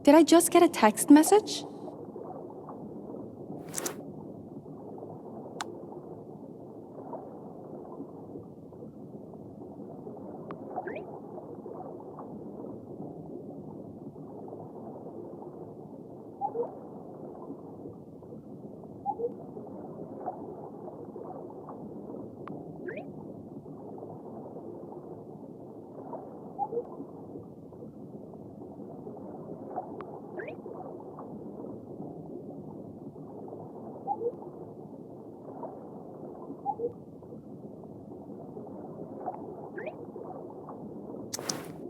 Did I just get a text message?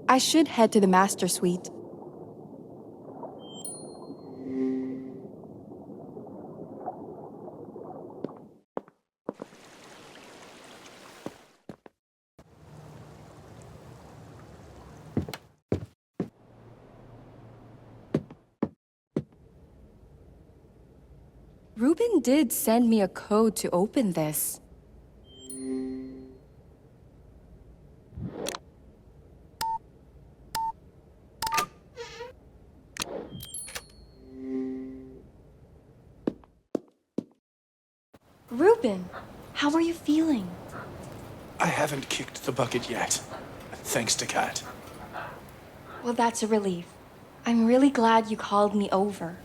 I should head to the master suite. Ruben did send me a code to open this. Ruben, how are you feeling? I haven't kicked the bucket yet, thanks to Kat. Well, that's a relief. I'm really glad you called me over.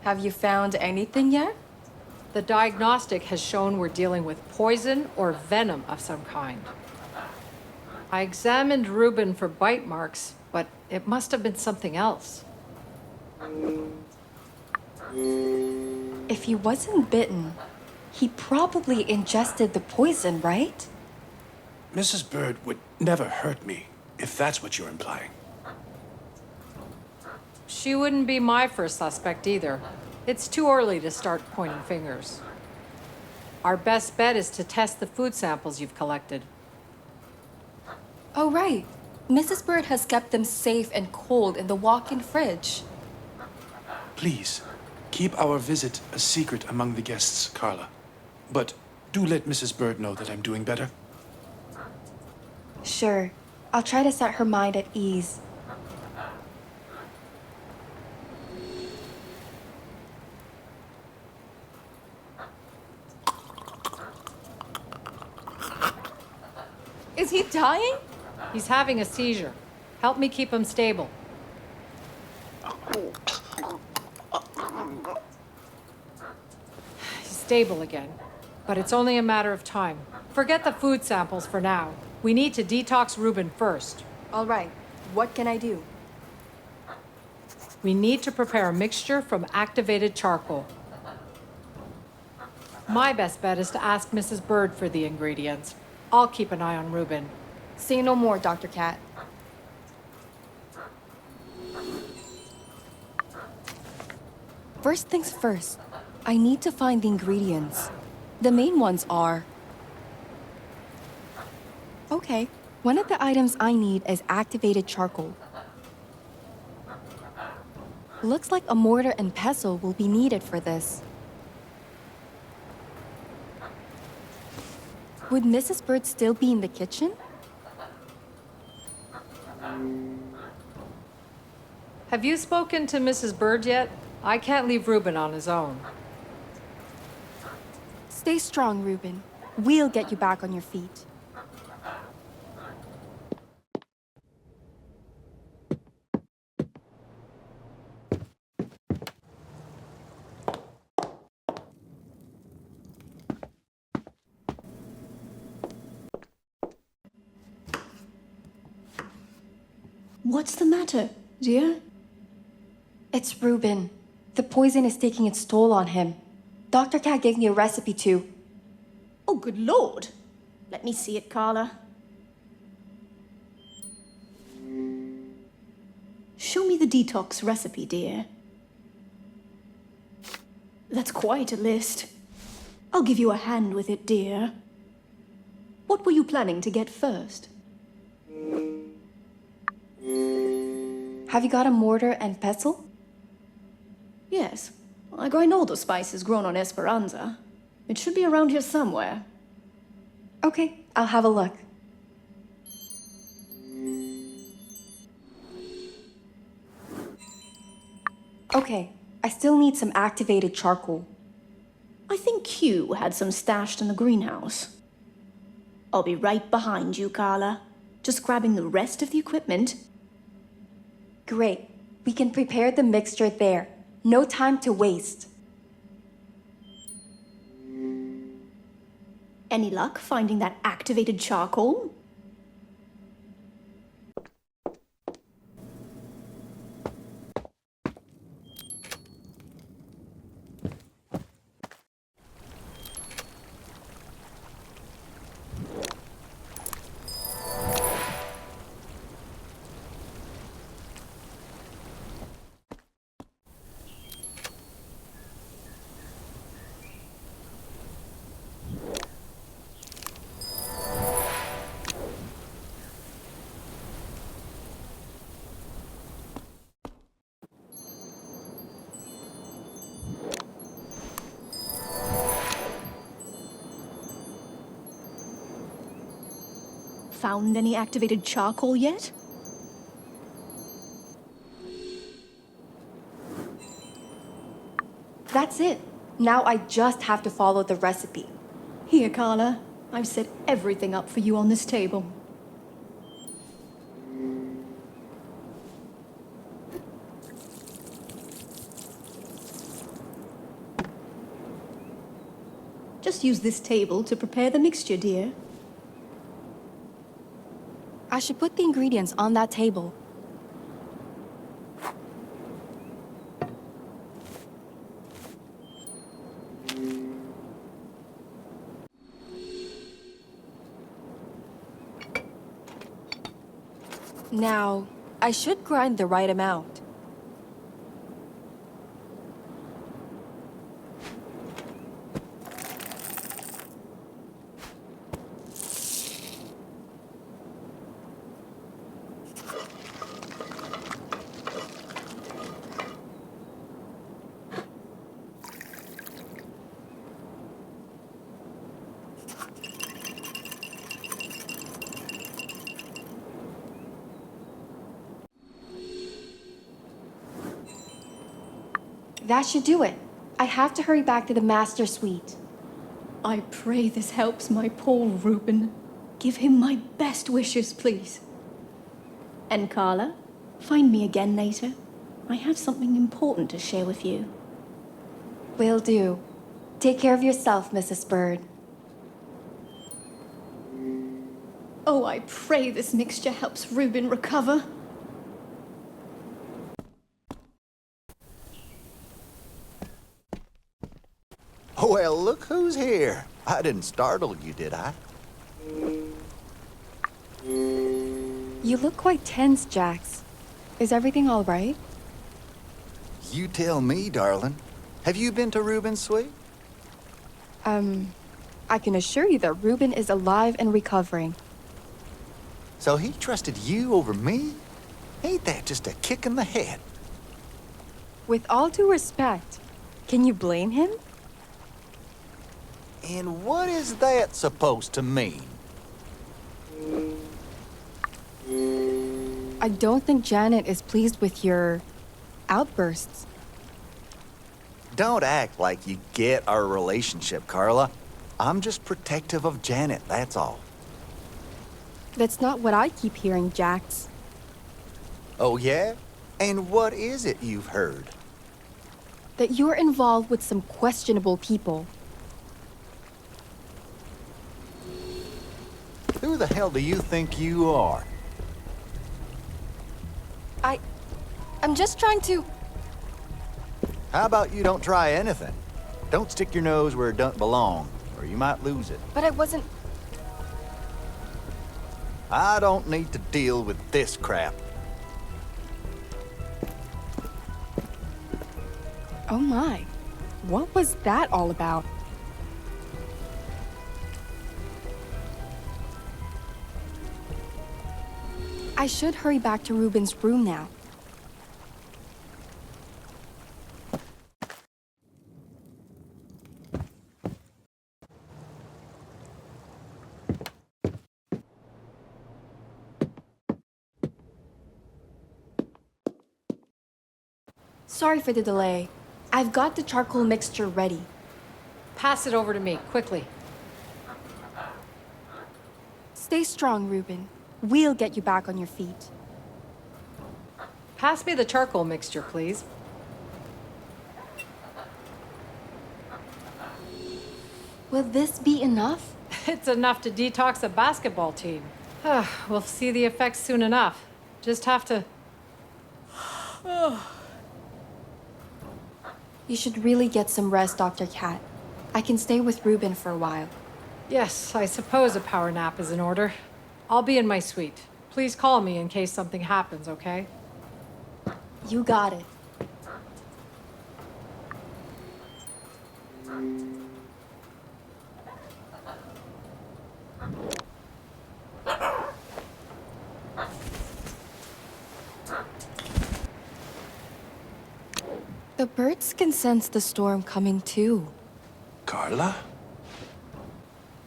Have you found anything yet? The diagnostic has shown we're dealing with poison or venom of some kind. I examined Ruben for bite marks, but it must have been something else. If he wasn't bitten, he probably ingested the poison, right? Mrs. Bird would never hurt me, if that's what you're implying. She wouldn't be my first suspect either. It's too early to start pointing fingers. Our best bet is to test the food samples you've collected. Oh, right. Mrs. Bird has kept them safe and cold in the walk-in fridge. Please, keep our visit a secret among the guests, Carla. But do let Mrs. Bird know that I'm doing better. Sure. I'll try to set her mind at ease. Is he dying? He's having a seizure. Help me keep him stable. He's stable again, but it's only a matter of time. Forget the food samples for now. We need to detox Ruben first. All right. What can I do? We need to prepare a mixture from activated charcoal. My best bet is to ask Mrs. Bird for the ingredients. I'll keep an eye on Ruben. Say no more, Dr. Cat. First things first, I need to find the ingredients. The main ones are... Okay, one of the items I need is activated charcoal. Looks like a mortar and pestle will be needed for this. Would Mrs. Bird still be in the kitchen? Have you spoken to Mrs. Bird yet? I can't leave Ruben on his own. Stay strong, Ruben. We'll get you back on your feet. What's the matter, dear? It's Ruben. The poison is taking its toll on him. Dr. Cat gave me a recipe too. Oh, good Lord. Let me see it, Carla. Show me the detox recipe, dear. That's quite a list. I'll give you a hand with it, dear. What were you planning to get first? Have you got a mortar and pestle? Yes. I grind all the spices grown on Esperanza. It should be around here somewhere. Okay, I'll have a look. Okay, I still need some activated charcoal. I think Q had some stashed in the greenhouse. I'll be right behind you, Carla. Just grabbing the rest of the equipment. Great. We can prepare the mixture there. No time to waste. Any luck finding that activated charcoal? Found any activated charcoal yet? That's it. Now I just have to follow the recipe. Here, Carla. I've set everything up for you on this table. Just use this table to prepare the mixture, dear. I should put the ingredients on that table. Now, I should grind the right amount. That should do it. I have to hurry back to the master suite. I pray this helps my poor Reuben. Give him my best wishes, please. And Carla, find me again later. I have something important to share with you. Will do. Take care of yourself, Mrs. Bird. Oh, I pray this mixture helps Reuben recover. Well, look who's here. I didn't startle you, did I? You look quite tense, Jax. Is everything all right? You tell me, darling. Have you been to Reuben's suite? I can assure you that Reuben is alive and recovering. So he trusted you over me? Ain't that just a kick in the head? With all due respect, can you blame him? And what is that supposed to mean? I don't think Janet is pleased with your outbursts. Don't act like you get our relationship, Carla. I'm just protective of Janet, that's all. That's not what I keep hearing, Jax. Oh, yeah? And what is it you've heard? That you're involved with some questionable people. Who the hell do you think you are? I'm just trying to... How about you don't try anything? Don't stick your nose where it doesn't belong, or you might lose it. But I wasn't... I don't need to deal with this crap. Oh my. What was that all about? I should hurry back to Reuben's room now. Sorry for the delay. I've got the charcoal mixture ready. Pass it over to me, quickly. Stay strong, Reuben. We'll get you back on your feet. Pass me the charcoal mixture, please. Will this be enough? It's enough to detox a basketball team. We'll see the effects soon enough. Just have to... You should really get some rest, Dr. Cat. I can stay with Reuben for a while. Yes, I suppose a power nap is in order. I'll be in my suite. Please call me in case something happens, okay? You got it. The birds can sense the storm coming too. Carla?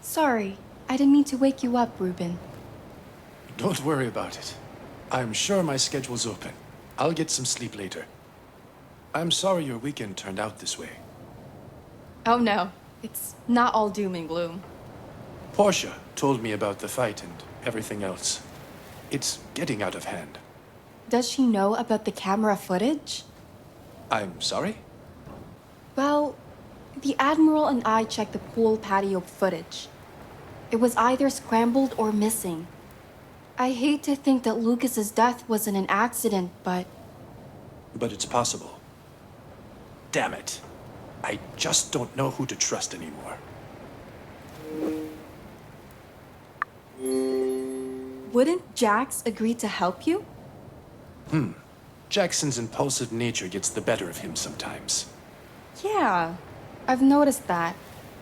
Sorry, I didn't mean to wake you up, Reuben. Don't worry about it. I'm sure my schedule's open. I'll get some sleep later. I'm sorry your weekend turned out this way. Oh no, it's not all doom and gloom. Portia told me about the fight and everything else. It's getting out of hand. Does she know about the camera footage? I'm sorry? Well, the Admiral and I checked the pool patio footage. It was either scrambled or missing. I hate to think that Lucas's death wasn't an accident, but... But it's possible. Damn it. I just don't know who to trust anymore. Wouldn't Jax agree to help you? Jackson's impulsive nature gets the better of him sometimes. Yeah, I've noticed that.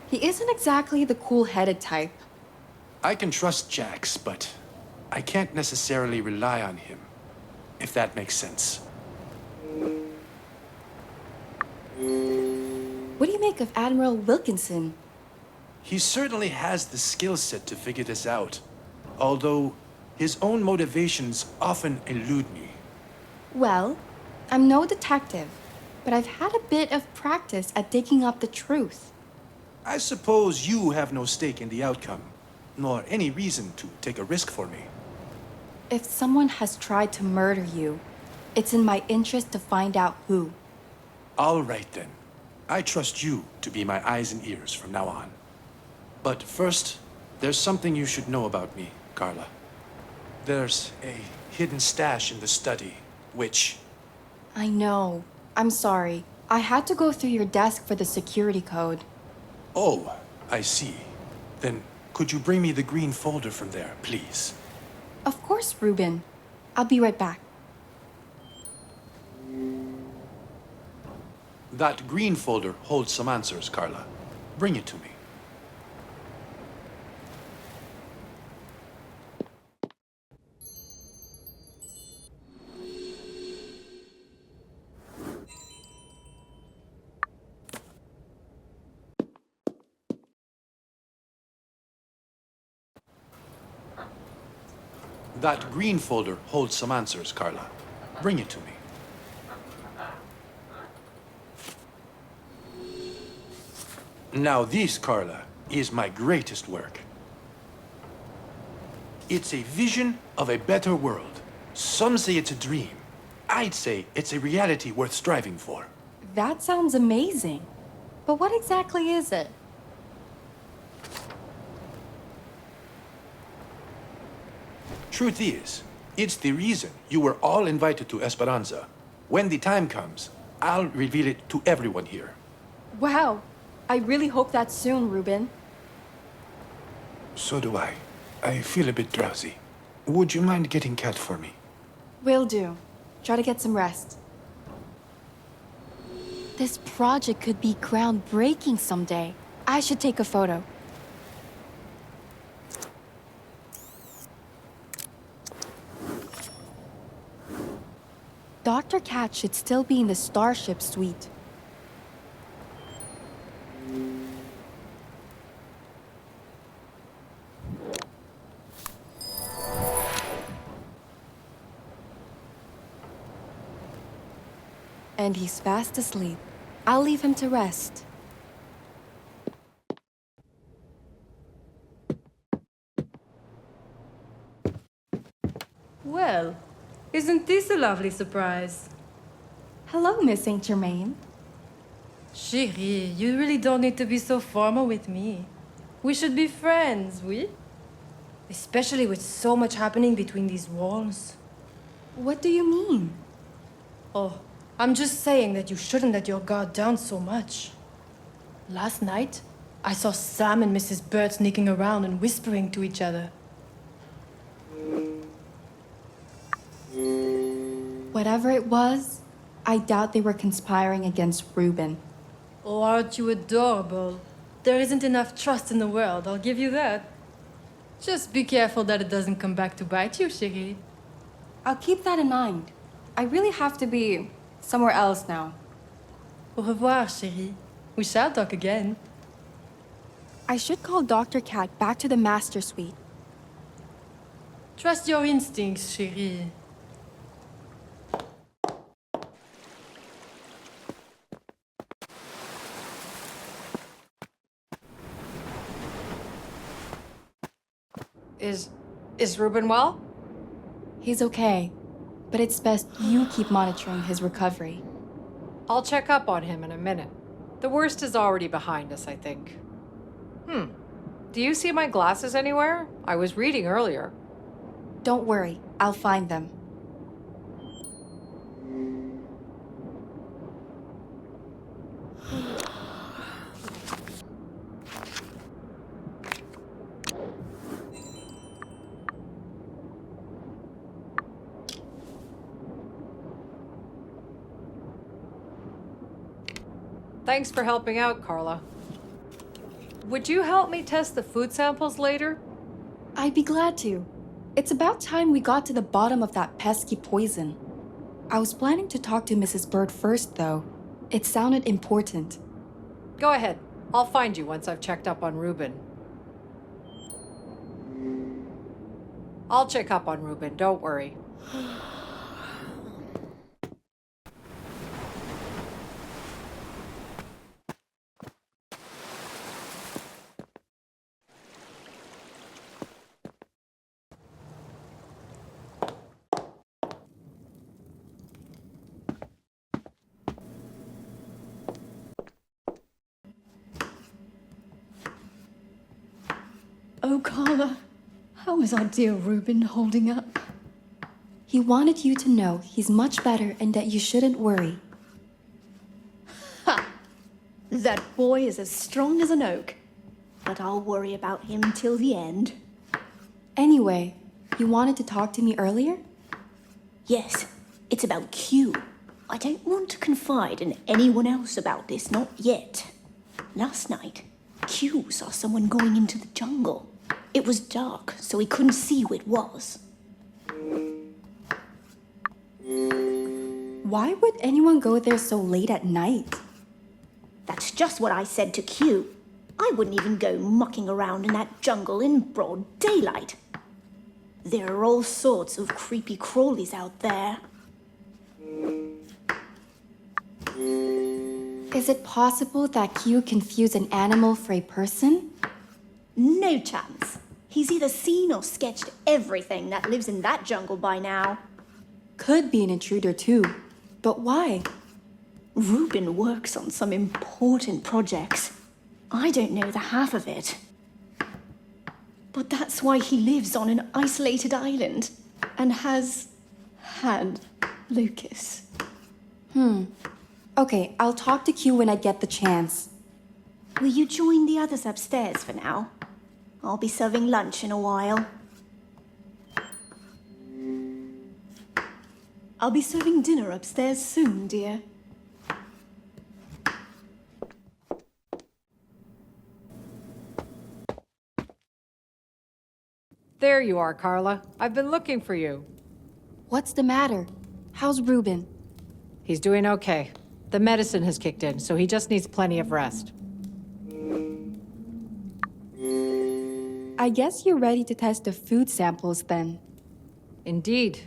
He isn't exactly the cool-headed type. I can trust Jax, but I can't necessarily rely on him, if that makes sense. What do you make of Admiral Wilkinson? He certainly has the skill set to figure this out, although his own motivations often elude me. Well, I'm no detective, but I've had a bit of practice at digging up the truth. I suppose you have no stake in the outcome, nor any reason to take a risk for me. If someone has tried to murder you, it's in my interest to find out who. All right then. I trust you to be my eyes and ears from now on. But first, there's something you should know about me, Carla. There's a hidden stash in the study, which... I know. I'm sorry. I had to go through your desk for the security code. Oh, I see. Then could you bring me the green folder from there, please? Of course, Reuben. I'll be right back. That green folder holds some answers, Carla. Bring it to me. That green folder holds some answers, Carla. Bring it to me. Now this, Carla, is my greatest work. It's a vision of a better world. Some say it's a dream. I'd say it's a reality worth striving for. That sounds amazing. But what exactly is it? Truth is, it's the reason you were all invited to Esperanza. When the time comes, I'll reveal it to everyone here. Wow. I really hope that's soon, Reuben. So do I. I feel a bit drowsy. Would you mind getting Cat for me? Will do. Try to get some rest. This project could be groundbreaking someday. I should take a photo. Dr. Cat should still be in the Starship suite. And he's fast asleep. I'll leave him to rest. Well, isn't this a lovely surprise? Hello, Miss Saint Germain. Chérie, you really don't need to be so formal with me. We should be friends, oui? Especially with so much happening between these walls. What do you mean? Oh, I'm just saying that you shouldn't let your guard down so much. Last night, I saw Sam and Mrs. Bird sneaking around and whispering to each other. Whatever it was, I doubt they were conspiring against Reuben. Oh, aren't you adorable? There isn't enough trust in the world, I'll give you that. Just be careful that it doesn't come back to bite you, chérie. I'll keep that in mind. I really have to be somewhere else now. Au revoir, chérie. We shall talk again. I should call Dr. Cat back to the master suite. Trust your instincts, chérie. Is Reuben well? He's okay, but it's best you keep monitoring his recovery. I'll check up on him in a minute. The worst is already behind us, I think. Do you see my glasses anywhere? I was reading earlier. Don't worry, I'll find them. Thanks for helping out, Carla. Would you help me test the food samples later? I'd be glad to. It's about time we got to the bottom of that pesky poison. I was planning to talk to Mrs. Bird first, though. It sounded important. Go ahead. I'll find you once I've checked up on Reuben. I'll check up on Reuben, don't worry. Oh, Carla, how is our dear Reuben holding up? He wanted you to know he's much better and that you shouldn't worry. That boy is as strong as an oak. But I'll worry about him till the end. Anyway, you wanted to talk to me earlier? Yes, it's about Q. I don't want to confide in anyone else about this, not yet. Last night, Q saw someone going into the jungle. It was dark, so he couldn't see who it was. Why would anyone go there so late at night? That's just what I said to Q. I wouldn't even go mucking around in that jungle in broad daylight. There are all sorts of creepy crawlies out there. Is it possible that Q confused an animal for a person? No chance. He's either seen or sketched everything that lives in that jungle by now. Could be an intruder too. But why? Reuben works on some important projects. I don't know the half of it. But that's why he lives on an isolated island and has had Lucas. Okay, I'll talk to Q when I get the chance. Will you join the others upstairs for now? I'll be serving lunch in a while. I'll be serving dinner upstairs soon, dear. There you are, Carla. I've been looking for you. What's the matter? How's Reuben? He's doing okay. The medicine has kicked in, so he just needs plenty of rest. I guess you're ready to test the food samples then. Indeed.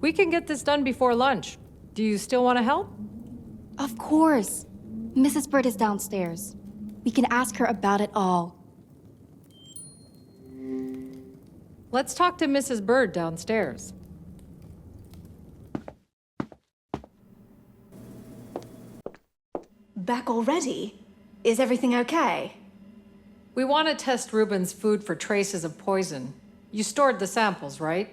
We can get this done before lunch. Do you still want to help? Of course. Mrs. Bird is downstairs. We can ask her about it all. Let's talk to Mrs. Bird downstairs. Back already? Is everything okay? We want to test Ruben's food for traces of poison. You stored the samples, right?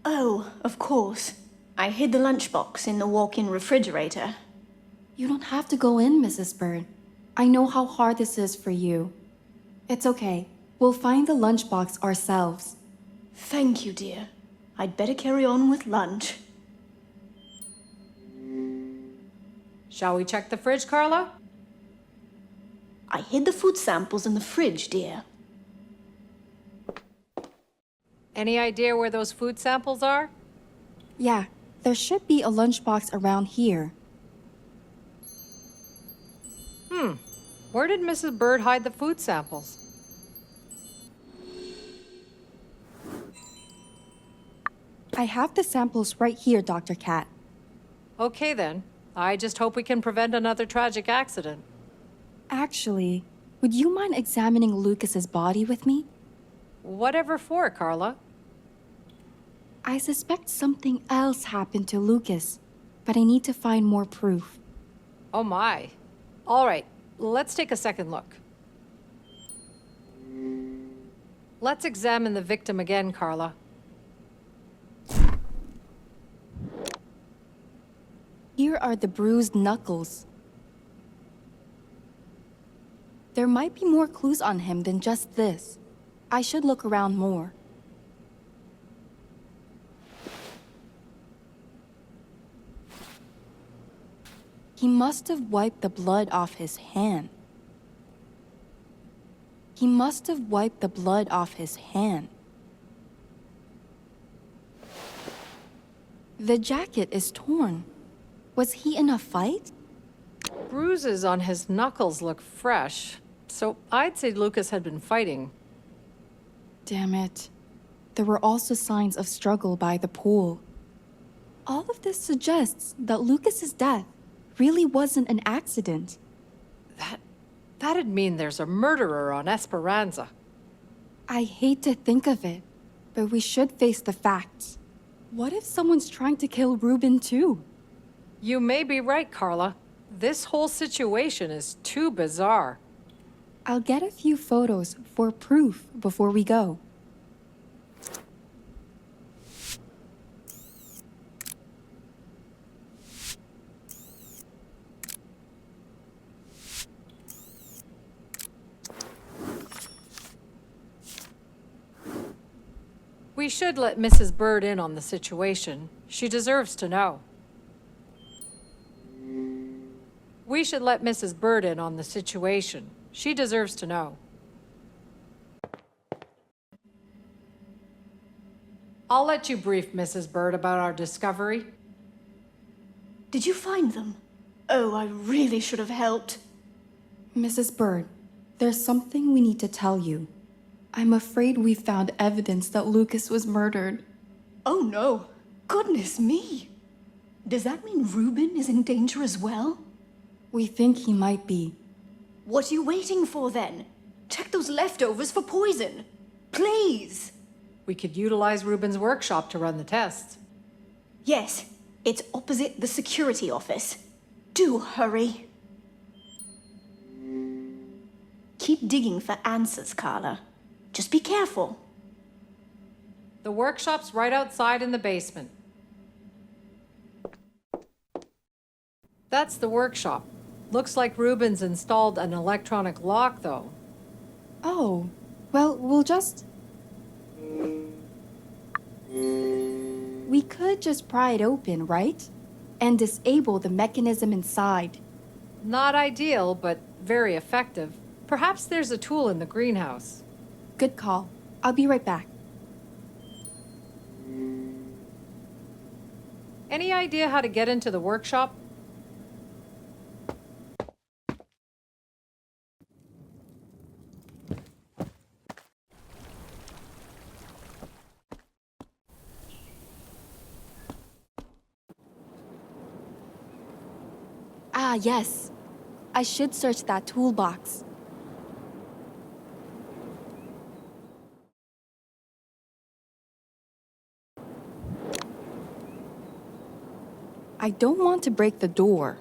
Oh, of course. I hid the lunchbox in the walk-in refrigerator. You don't have to go in, Mrs. Bird. I know how hard this is for you. It's okay. We'll find the lunchbox ourselves. Thank you, dear. I'd better carry on with lunch. Shall we check the fridge, Carla? I hid the food samples in the fridge, dear. Any idea where those food samples are? Yeah, there should be a lunchbox around here. Where did Mrs. Bird hide the food samples? I have the samples right here, Dr. Cat. Okay then. I just hope we can prevent another tragic accident. Actually, would you mind examining Lucas's body with me? Whatever for, Carla. I suspect something else happened to Lucas, but I need to find more proof. Oh my. All right, let's take a second look. Let's examine the victim again, Carla. Here are the bruised knuckles. There might be more clues on him than just this. I should look around more. He must have wiped the blood off his hand. He must have wiped the blood off his hand. The jacket is torn. Was he in a fight? Bruises on his knuckles look fresh, so I'd say Lucas had been fighting. Damn it. There were also signs of struggle by the pool. All of this suggests that Lucas's death really wasn't an accident. That'd mean there's a murderer on Esperanza. I hate to think of it, but we should face the facts. What if someone's trying to kill Ruben too? You may be right, Carla. This whole situation is too bizarre. I'll get a few photos for proof before we go. We should let Mrs. Bird in on the situation. She deserves to know. We should let Mrs. Bird in on the situation. She deserves to know. I'll let you brief Mrs. Bird about our discovery. Did you find them? Oh, I really should have helped. Mrs. Bird, there's something we need to tell you. I'm afraid we found evidence that Lucas was murdered. Oh no, goodness me. Does that mean Ruben is in danger as well? We think he might be. What are you waiting for then? Check those leftovers for poison. Please. We could utilize Ruben's workshop to run the tests. Yes, it's opposite the security office. Do hurry. Keep digging for answers, Carla. Just be careful. The workshop's right outside in the basement. That's the workshop. Looks like Ruben's installed an electronic lock, though. Oh, well, we'll just... We could just pry it open, right? And disable the mechanism inside. Not ideal, but very effective. Perhaps there's a tool in the greenhouse. Good call. I'll be right back. Any idea how to get into the workshop? yes. I should search that toolbox. I don't want to break the door.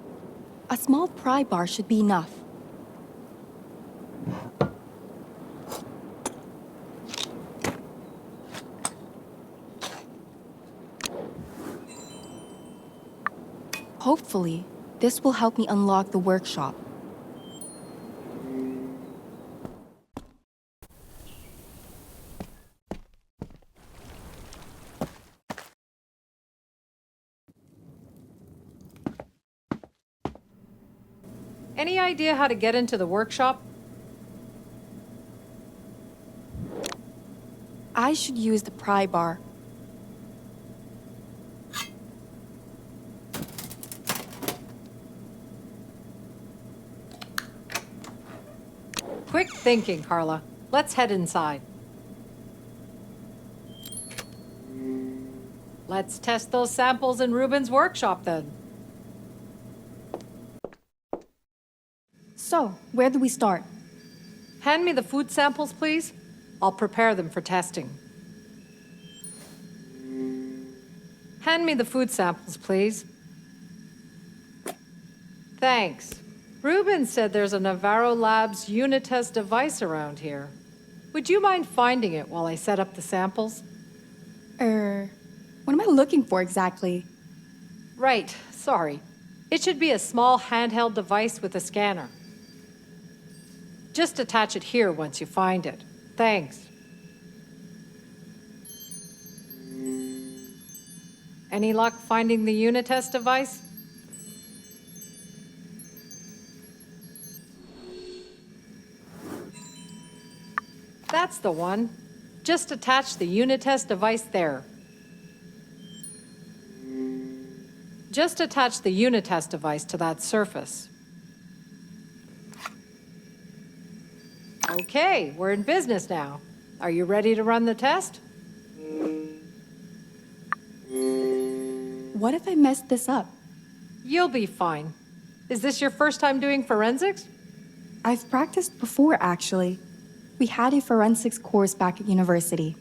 A small pry bar should be enough. Hopefully, this will help me unlock the workshop. Any idea how to get into the workshop? I should use the pry bar. Quick thinking, Carla. Let's head inside. Let's test those samples in Ruben's workshop then. So, where do we start? Hand me the food samples, please. I'll prepare them for testing. Hand me the food samples, please. Thanks. Ruben said there's a Navarro Labs Unitest device around here. Would you mind finding it while I set up the samples? What am I looking for exactly? Right, sorry. It should be a small handheld device with a scanner. Just attach it here once you find it. Thanks. Any luck finding the Unitest device? That's the one. Just attach the Unitest device there. Just attach the Unitest device to that surface. Okay, we're in business now. Are you ready to run the test? What if I messed this up? You'll be fine. Is this your first time doing forensics? I've practiced before, actually. We had a forensics course back at university.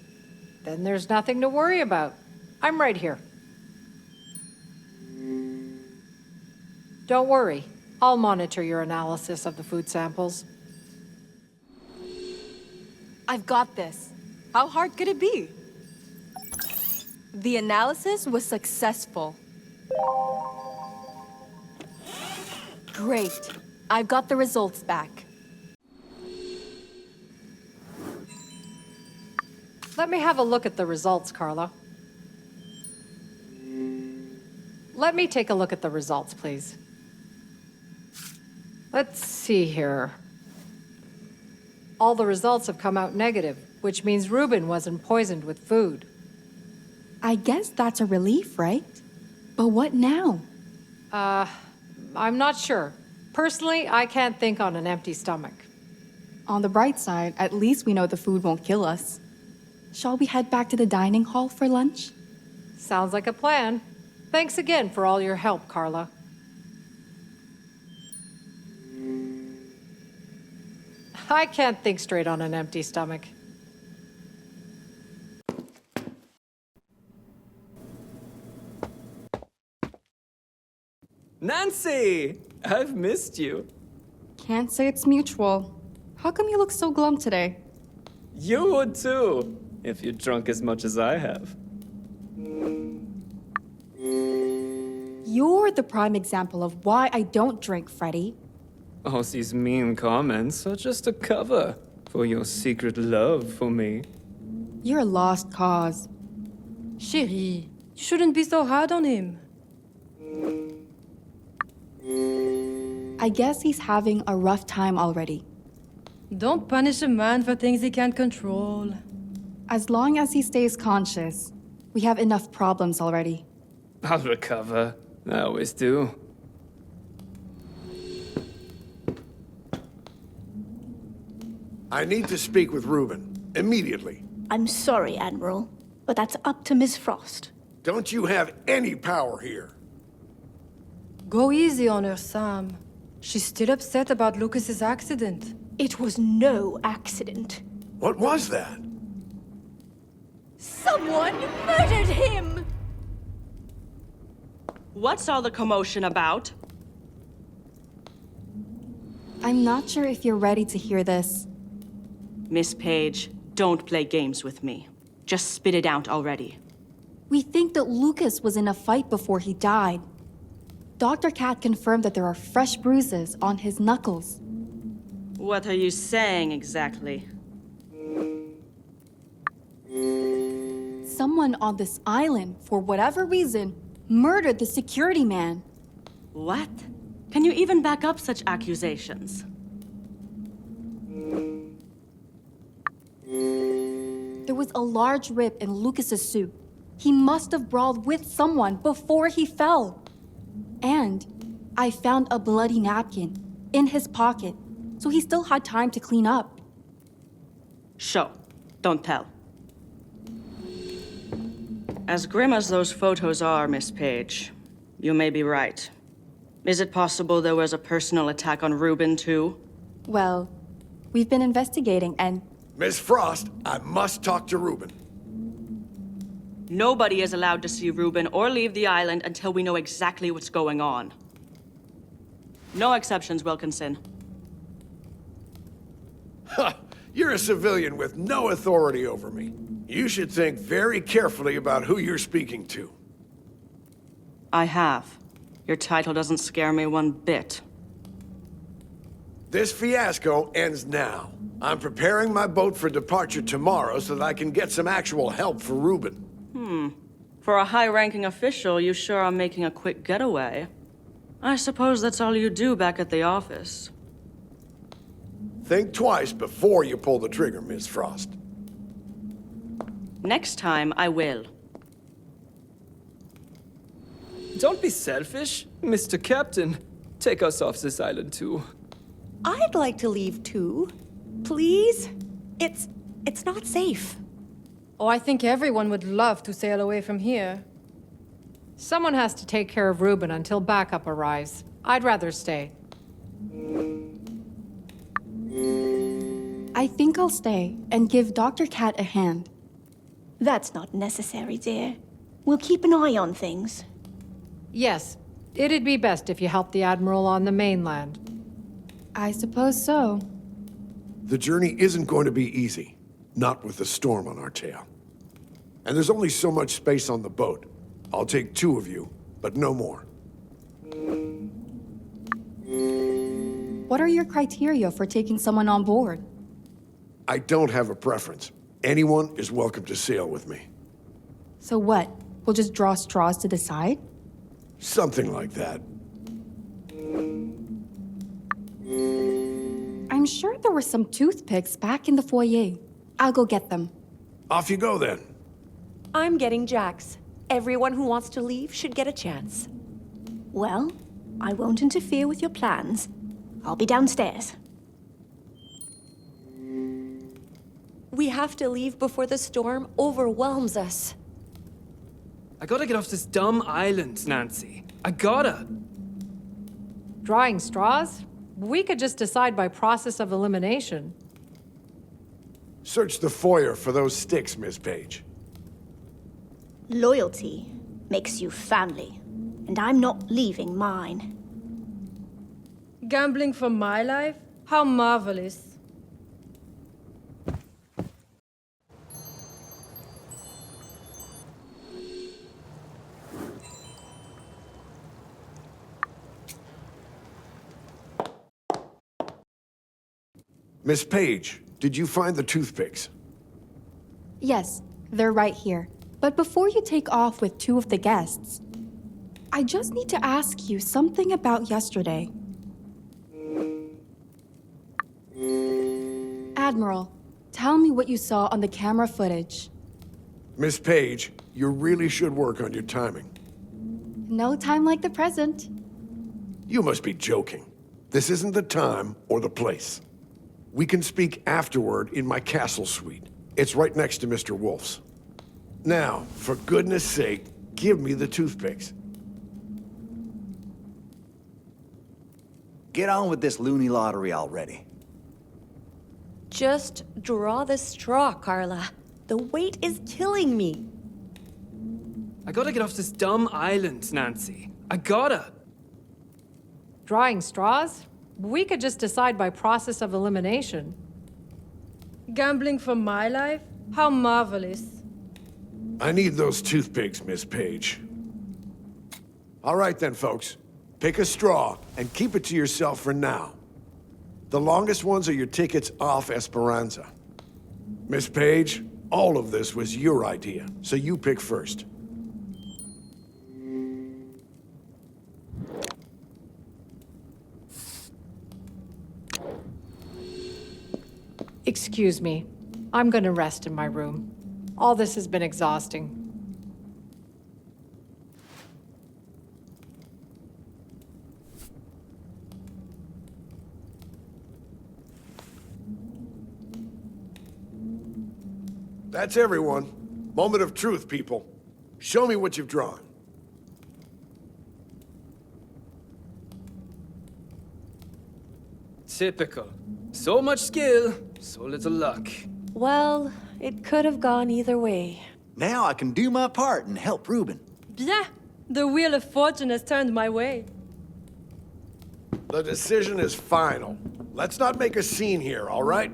Then there's nothing to worry about. I'm right here. Don't worry. I'll monitor your analysis of the food samples. I've got this. How hard could it be? The analysis was successful. Great. I've got the results back. Let me have a look at the results, Carla. Let me take a look at the results, please. Let's see here. All the results have come out negative, which means Ruben wasn't poisoned with food. I guess that's a relief, right? But what now? I'm not sure. Personally, I can't think on an empty stomach. On the bright side, at least we know the food won't kill us. Shall we head back to the dining hall for lunch? Sounds like a plan. Thanks again for all your help, Carla. I can't think straight on an empty stomach. Nancy! I've missed you. Can't say it's mutual. How come you look so glum today? You would too, if you drunk as much as I have. You're the prime example of why I don't drink, Freddie. All these mean comments are just a cover for your secret love for me. You're a lost cause. Chérie, you shouldn't be so hard on him. I guess he's having a rough time already. Don't punish a man for things he can't control. As long as he stays conscious, we have enough problems already. I'll recover. I always do. I need to speak with Ruben. Immediately. I'm sorry, Admiral, but that's up to Miss Frost. Don't you have any power here? Go easy on her, Sam. She's still upset about Lucas's accident. It was no accident. What was that? Someone murdered him! What's all the commotion about? I'm not sure if you're ready to hear this. Miss Page, don't play games with me. Just spit it out already. We think that Lucas was in a fight before he died. Dr. Cat confirmed that there are fresh bruises on his knuckles. What are you saying exactly? Someone on this island, for whatever reason, murdered the security man. What? Can you even back up such accusations? There was a large rip in Lucas's suit. He must have brawled with someone before he fell. And I found a bloody napkin in his pocket, so he still had time to clean up. Show. Don't tell. As grim as those photos are, Miss Page, you may be right. Is it possible there was a personal attack on Reuben, too? Well, we've been investigating and... Miss Frost, I must talk to Reuben. Nobody is allowed to see Reuben or leave the island until we know exactly what's going on. No exceptions, Wilkinson. Ha! You're a civilian with no authority over me. You should think very carefully about who you're speaking to. I have. Your title doesn't scare me one bit. This fiasco ends now. I'm preparing my boat for departure tomorrow so that I can get some actual help for Reuben. For a high-ranking official, you sure are making a quick getaway. I suppose that's all you do back at the office. Think twice before you pull the trigger, Miss Frost. Next time, I will. Don't be selfish, Mr. Captain. Take us off this island too. I'd like to leave too. Please? It's not safe. Oh, I think everyone would love to sail away from here. Someone has to take care of Reuben until backup arrives. I'd rather stay. I think I'll stay and give Dr. Cat a hand. That's not necessary, dear. We'll keep an eye on things. Yes, it'd be best if you helped the Admiral on the mainland. I suppose so. The journey isn't going to be easy, not with the storm on our tail. And there's only so much space on the boat. I'll take 2 of you, but no more. What are your criteria for taking someone on board? I don't have a preference. Anyone is welcome to sail with me. So what? We'll just draw straws to decide? Something like that. I'm sure there were some toothpicks back in the foyer. I'll go get them. Off you go then. I'm getting Jack's. Everyone who wants to leave should get a chance. Well, I won't interfere with your plans. I'll be downstairs. We have to leave before the storm overwhelms us. I gotta get off this dumb island, Nancy. I gotta. Drawing straws? We could just decide by process of elimination. Search the foyer for those sticks, Miss Page. Loyalty makes you family, and I'm not leaving mine. Gambling for my life? How marvelous. Miss Page, did you find the toothpicks? Yes, they're right here. But before you take off with 2 of the guests, I just need to ask you something about yesterday. Admiral, tell me what you saw on the camera footage. Miss Page, you really should work on your timing. No time like the present. You must be joking. This isn't the time or the place. We can speak afterward in my castle suite. It's right next to Mr. Wolf's. Now, for goodness sake, give me the toothpicks. Get on with this loony lottery already. Just draw the straw, Carla. The weight is killing me. I gotta get off this dumb island, Nancy. I gotta. Drawing straws? We could just decide by process of elimination. Gambling for my life? How marvelous. I need those toothpicks, Miss Page. All right then, folks. Pick a straw and keep it to yourself for now. The longest ones are your tickets off Esperanza. Miss Page, all of this was your idea, so you pick first. Excuse me. I'm gonna rest in my room. All this has been exhausting. That's everyone. Moment of truth, people. Show me what you've drawn. Typical. So much skill, so little luck. Well, it could have gone either way. Now I can do my part and help Ruben. Bien! The wheel of fortune has turned my way. The decision is final. Let's not make a scene here, all right?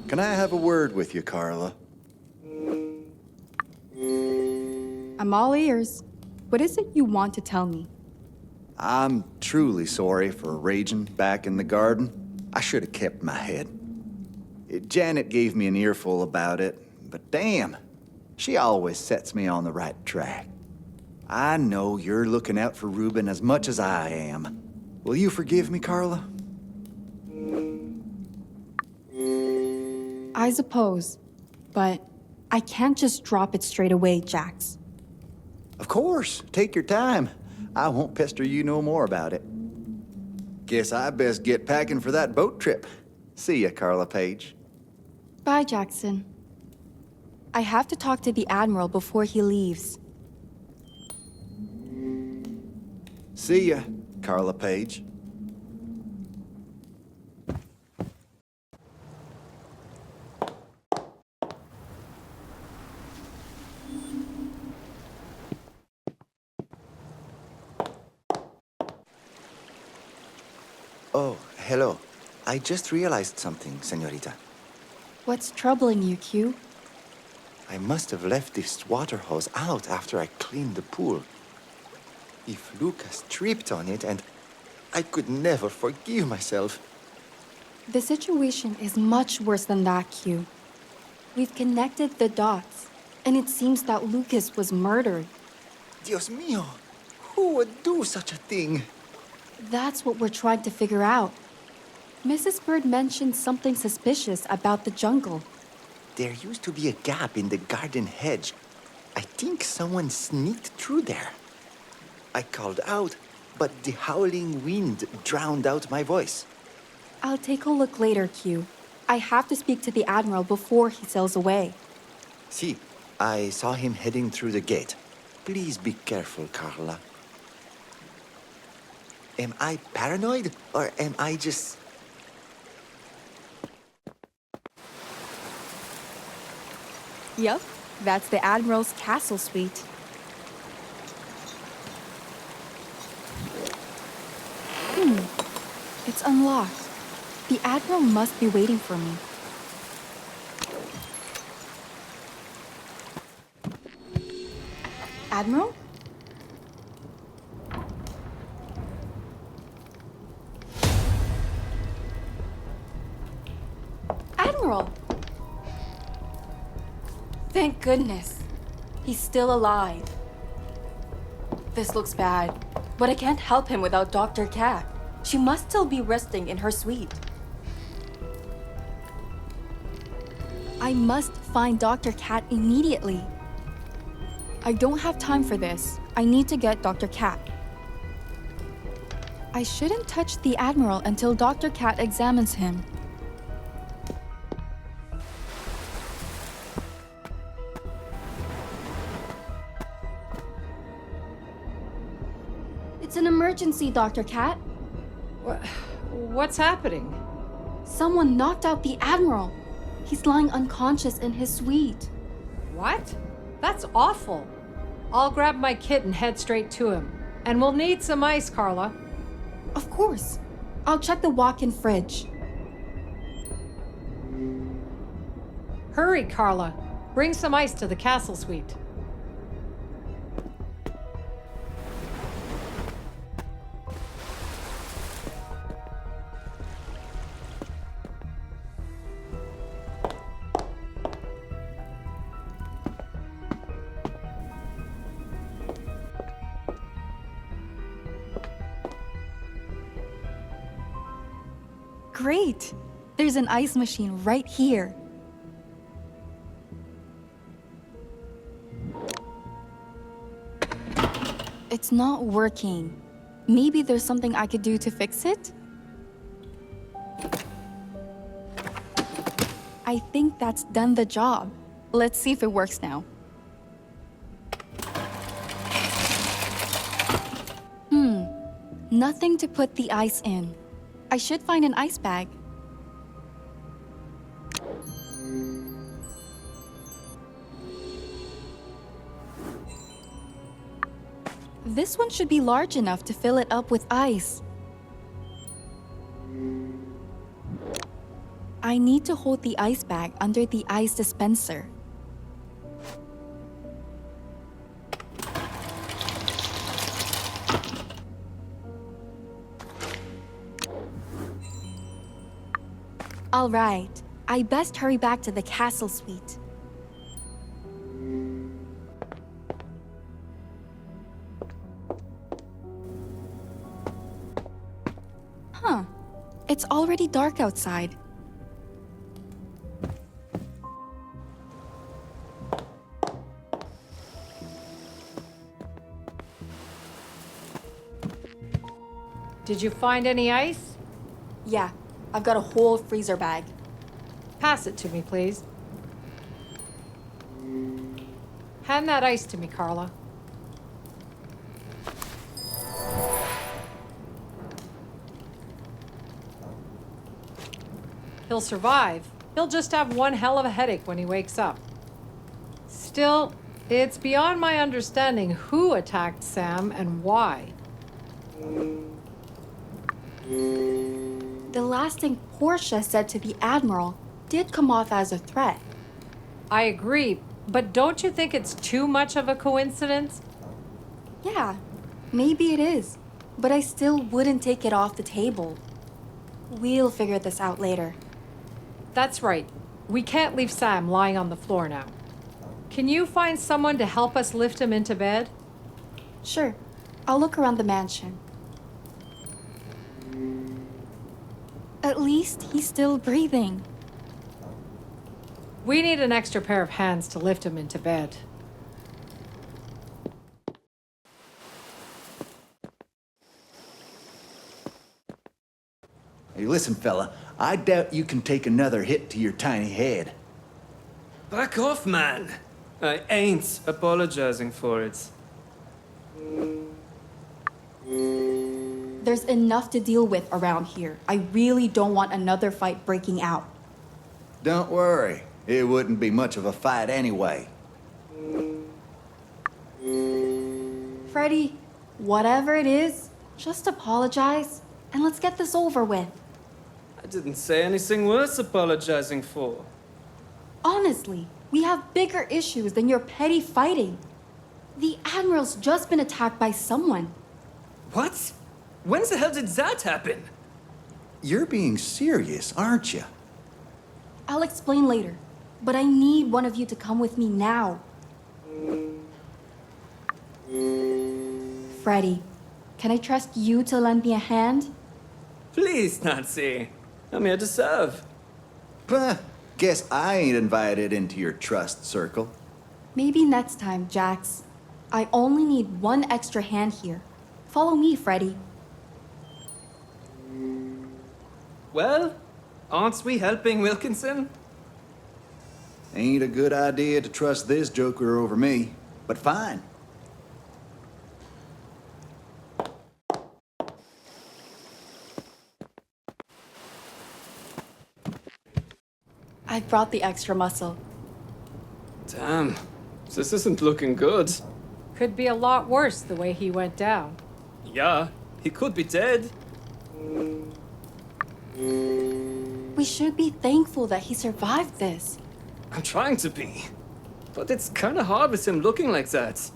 Can I have a word with you, Carla? I'm all ears. What is it you want to tell me? I'm truly sorry for raging back in the garden. I should have kept my head. Janet gave me an earful about it, but damn, she always sets me on the right track. I know you're looking out for Ruben as much as I am. Will you forgive me, Carla? I suppose, but I can't just drop it straight away, Jax. Of course, take your time. I won't pester you no more about it. Guess I best get packing for that boat trip. See ya, Carla Page. Bye, Jackson. I have to talk to the Admiral before he leaves. See ya, Carla Page. Oh, hello. I just realized something, señorita. What's troubling you, Q? I must have left this water hose out after I cleaned the pool. If Lucas tripped on it, and I could never forgive myself. The situation is much worse than that, Q. We've connected the dots, and it seems that Lucas was murdered. Dios mío, who would do such a thing? That's what we're trying to figure out. Mrs. Bird mentioned something suspicious about the jungle. There used to be a gap in the garden hedge. I think someone sneaked through there. I called out, but the howling wind drowned out my voice. I'll take a look later, Q. I have to speak to the Admiral before he sails away. See, I saw him heading through the gate. Please be careful, Carla. Am I paranoid, or am I just... Yup, that's the Admiral's castle suite. It's unlocked. The Admiral must be waiting for me. Admiral? Admiral! Thank goodness. He's still alive. This looks bad, but I can't help him without Dr. Cat. She must still be resting in her suite. I must find Dr. Cat immediately. I don't have time for this. I need to get Dr. Cat. I shouldn't touch the Admiral until Dr. Cat examines him. It's an emergency, Dr. Cat. What's happening? Someone knocked out the Admiral. He's lying unconscious in his suite. What? That's awful. I'll grab my kit and head straight to him. And we'll need some ice, Carla. Of course. I'll check the walk-in fridge. Hurry, Carla. Bring some ice to the castle suite. Great! There's an ice machine right here. It's not working. Maybe there's something I could do to fix it? I think that's done the job. Let's see if it works now. Nothing to put the ice in. I should find an ice bag. This one should be large enough to fill it up with ice. I need to hold the ice bag under the ice dispenser. All right, I best hurry back to the castle suite. Huh, it's already dark outside. Did you find any ice? Yeah, I've got a whole freezer bag. Pass it to me, please. Hand that ice to me, Carla. He'll survive. He'll just have one hell of a headache when he wakes up. Still, it's beyond my understanding who attacked Sam and why. The last thing Portia said to the Admiral did come off as a threat. I agree, but don't you think it's too much of a coincidence? Yeah, maybe it is, but I still wouldn't take it off the table. We'll figure this out later. That's right. We can't leave Sam lying on the floor now. Can you find someone to help us lift him into bed? Sure, I'll look around the mansion. At least he's still breathing. We need an extra pair of hands to lift him into bed. Hey, listen, fella. I doubt you can take another hit to your tiny head. Back off, man. I ain't apologizing for it. There's enough to deal with around here. I really don't want another fight breaking out. Don't worry. It wouldn't be much of a fight anyway. Freddie, whatever it is, just apologize and let's get this over with. I didn't say anything worth apologizing for. Honestly, we have bigger issues than your petty fighting. The Admiral's just been attacked by someone. What? When the hell did that happen? You're being serious, aren't you? I'll explain later, but I need one of you to come with me now. Freddie, can I trust you to lend me a hand? Please, Nancy. I'm here to serve. Bah, guess I ain't invited into your trust circle. Maybe next time, Jax. I only need one extra hand here. Follow me, Freddie. Well, aren't we helping Wilkinson? Ain't a good idea to trust this joker over me, but fine. brought the extra muscle. Damn, this isn't looking good. Could be a lot worse the way he went down. Yeah, he could be dead. We should be thankful that he survived this. I'm trying to be. But it's kinda hard with him looking like that.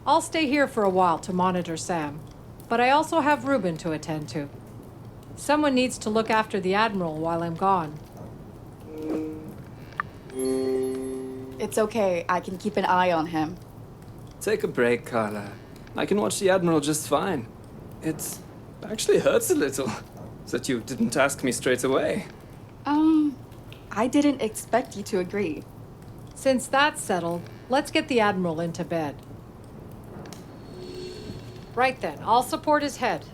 I'll stay here for a while to monitor Sam, but I also have Reuben to attend to. Someone needs to look after the Admiral while I'm gone. It's okay, I can keep an eye on him. Take a break, Carla. I can watch the Admiral just fine. It actually hurts a little that you didn't ask me straight away. I didn't expect you to agree. Since that's settled, let's get the Admiral into bed. Right then, I'll support his head.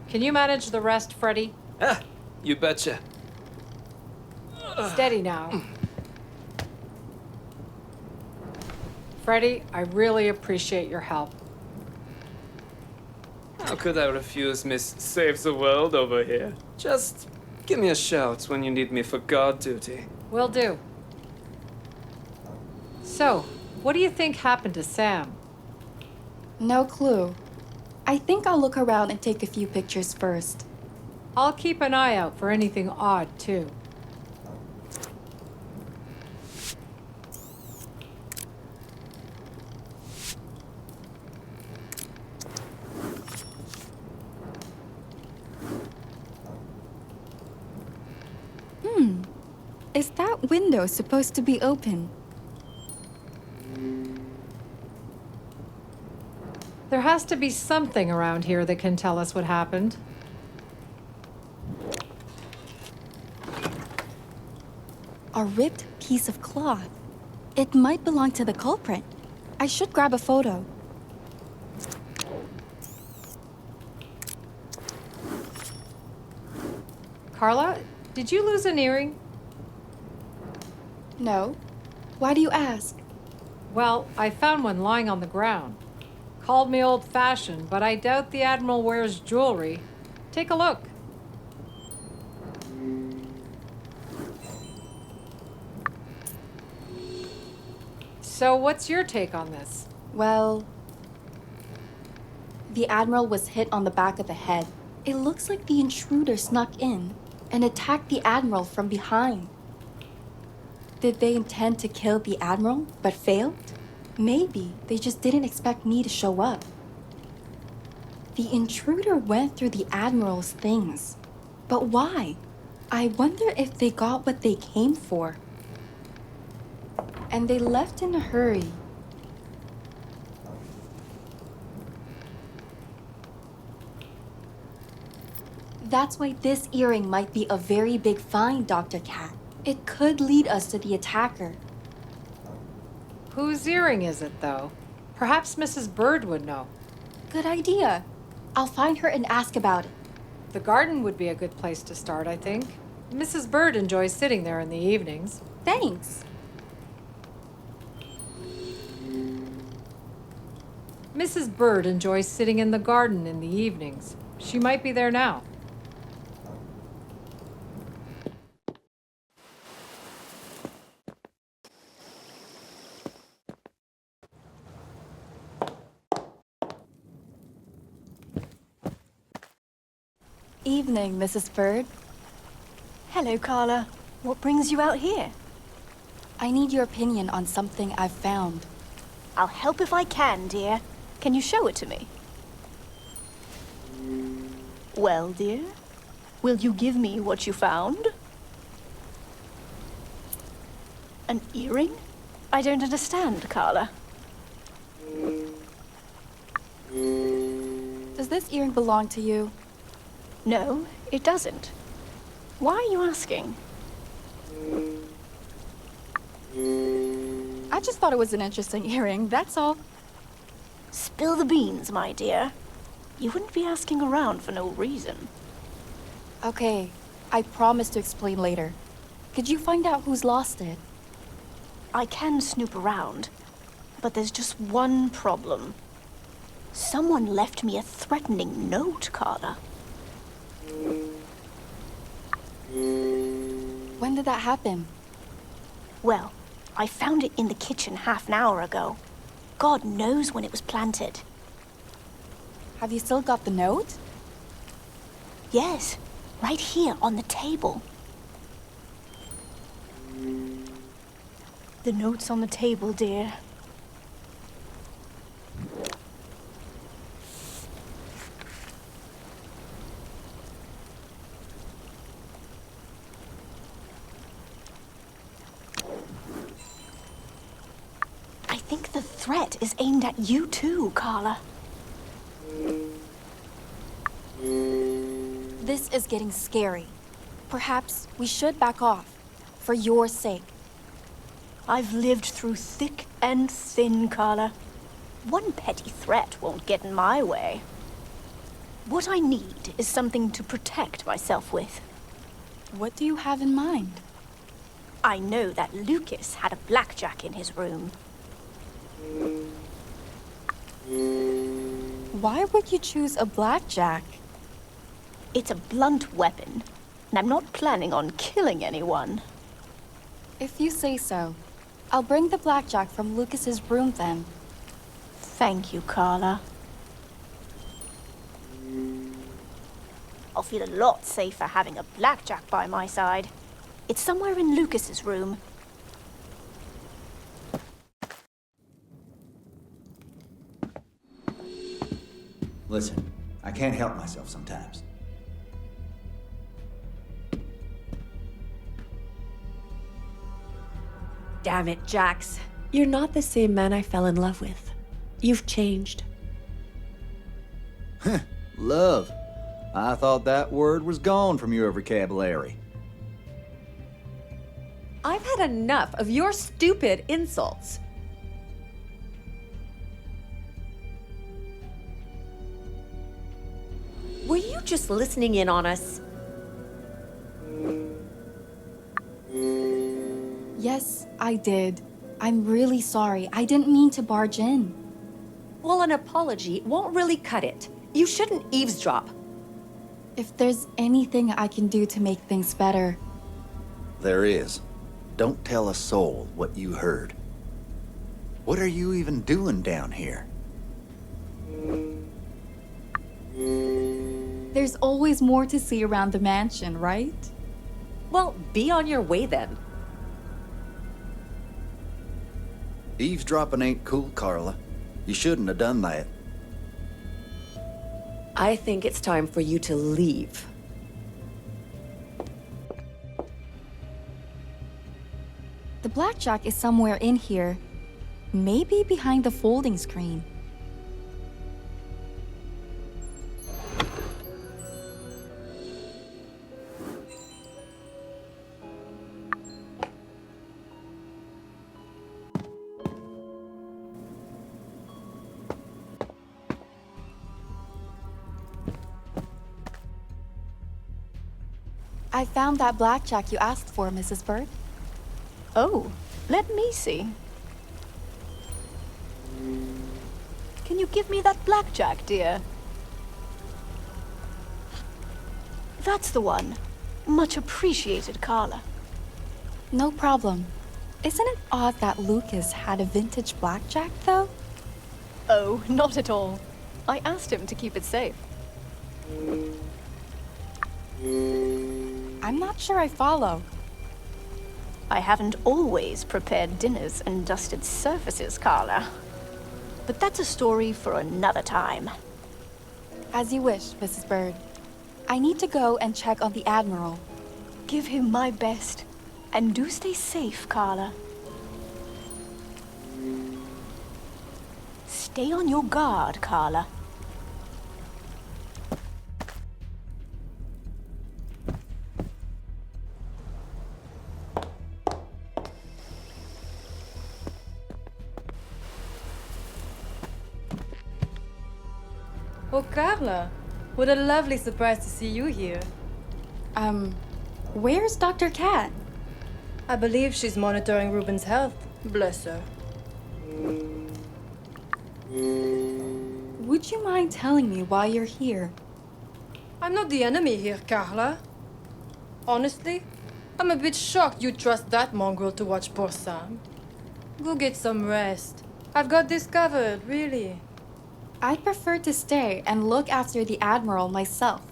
Can you manage the rest, Freddie? Ah, you betcha. Steady now. Freddie, I really appreciate your help. How could I refuse Miss Saves the World over here? Just give me a shout when you need me for guard duty. Will do. So, what do you think happened to Sam? No clue. I think I'll look around and take a few pictures first. I'll keep an eye out for anything odd, too. Is that window supposed to be open? There has to be something around here that can tell us what happened. A ripped piece of cloth. It might belong to the culprit. I should grab a photo. Carla, did you lose an earring? No. Why do you ask? Well, I found one lying on the ground. Called me old-fashioned, but I doubt the Admiral wears jewelry. Take a look. So what's your take on this? Well, the Admiral was hit on the back of the head. It looks like the intruder snuck in and attacked the Admiral from behind. Did they intend to kill the Admiral, but failed? Maybe they just didn't expect me to show up. The intruder went through the Admiral's things. But why? I wonder if they got what they came for. And they left in a hurry. That's why this earring might be a very big find, Dr. Cat. It could lead us to the attacker. Whose earring is it, though? Perhaps Mrs. Bird would know. Good idea. I'll find her and ask about it. The garden would be a good place to start, I think. Mrs. Bird enjoys sitting there in the evenings. Thanks. Mrs. Bird enjoys sitting in the garden in the evenings. She might be there now. Evening, Mrs. Bird. Hello, Carla. What brings you out here? I need your opinion on something I've found. I'll help if I can, dear. Can you show it to me? Well, dear, will you give me what you found? An earring? I don't understand, Carla. Does this earring belong to you? No, it doesn't. Why are you asking? I just thought it was an interesting earring, that's all. Spill the beans, my dear. You wouldn't be asking around for no reason. Okay, I promise to explain later. Could you find out who's lost it? I can snoop around, but there's just one problem. Someone left me a threatening note, Carla. When did that happen? Well, I found it in the kitchen half an hour ago. God knows when it was planted. Have you still got the note? Yes, right here on the table. The note's on the table, dear. I think the threat is aimed at you too, Carla. This is getting scary. Perhaps we should back off, for your sake. I've lived through thick and thin, Carla. One petty threat won't get in my way. What I need is something to protect myself with. What do you have in mind? I know that Lucas had a blackjack in his room. Why would you choose a blackjack? It's a blunt weapon, and I'm not planning on killing anyone. If you say so. I'll bring the blackjack from Lucas's room then. Thank you, Carla. I'll feel a lot safer having a blackjack by my side. It's somewhere in Lucas's room. Listen, I can't help myself sometimes. Damn it, Jax. You're not the same man I fell in love with. You've changed. Love. I thought that word was gone from your vocabulary. I've had enough of your stupid insults. Were you just listening in on us? Yes, I did. I'm really sorry. I didn't mean to barge in. Well, an apology won't really cut it. You shouldn't eavesdrop. If there's anything I can do to make things better. There is. Don't tell a soul what you heard. What are you even doing down here? There's always more to see around the mansion, right? Well, be on your way then. Eavesdropping ain't cool, Carla. You shouldn't have done that. I think it's time for you to leave. The blackjack is somewhere in here. Maybe behind the folding screen. I found that blackjack you asked for, Mrs. Bird. Oh, let me see. Can you give me that blackjack, dear? That's the one. Much appreciated, Carla. No problem. Isn't it odd that Lucas had a vintage blackjack, though? Oh, not at all. I asked him to keep it safe. I'm not sure I follow. I haven't always prepared dinners and dusted surfaces, Carla. But that's a story for another time. As you wish, Mrs. Bird. I need to go and check on the Admiral. Give him my best. And do stay safe, Carla. Stay on your guard, Carla. Oh, Carla, what a lovely surprise to see you here. Where's Dr. Cat? I believe she's monitoring Ruben's health. Bless her. Would you mind telling me why you're here? I'm not the enemy here, Carla. Honestly, I'm a bit shocked you trust that mongrel to watch poor Sam. Go get some rest. I've got this covered, really. I'd prefer to stay and look after the Admiral myself.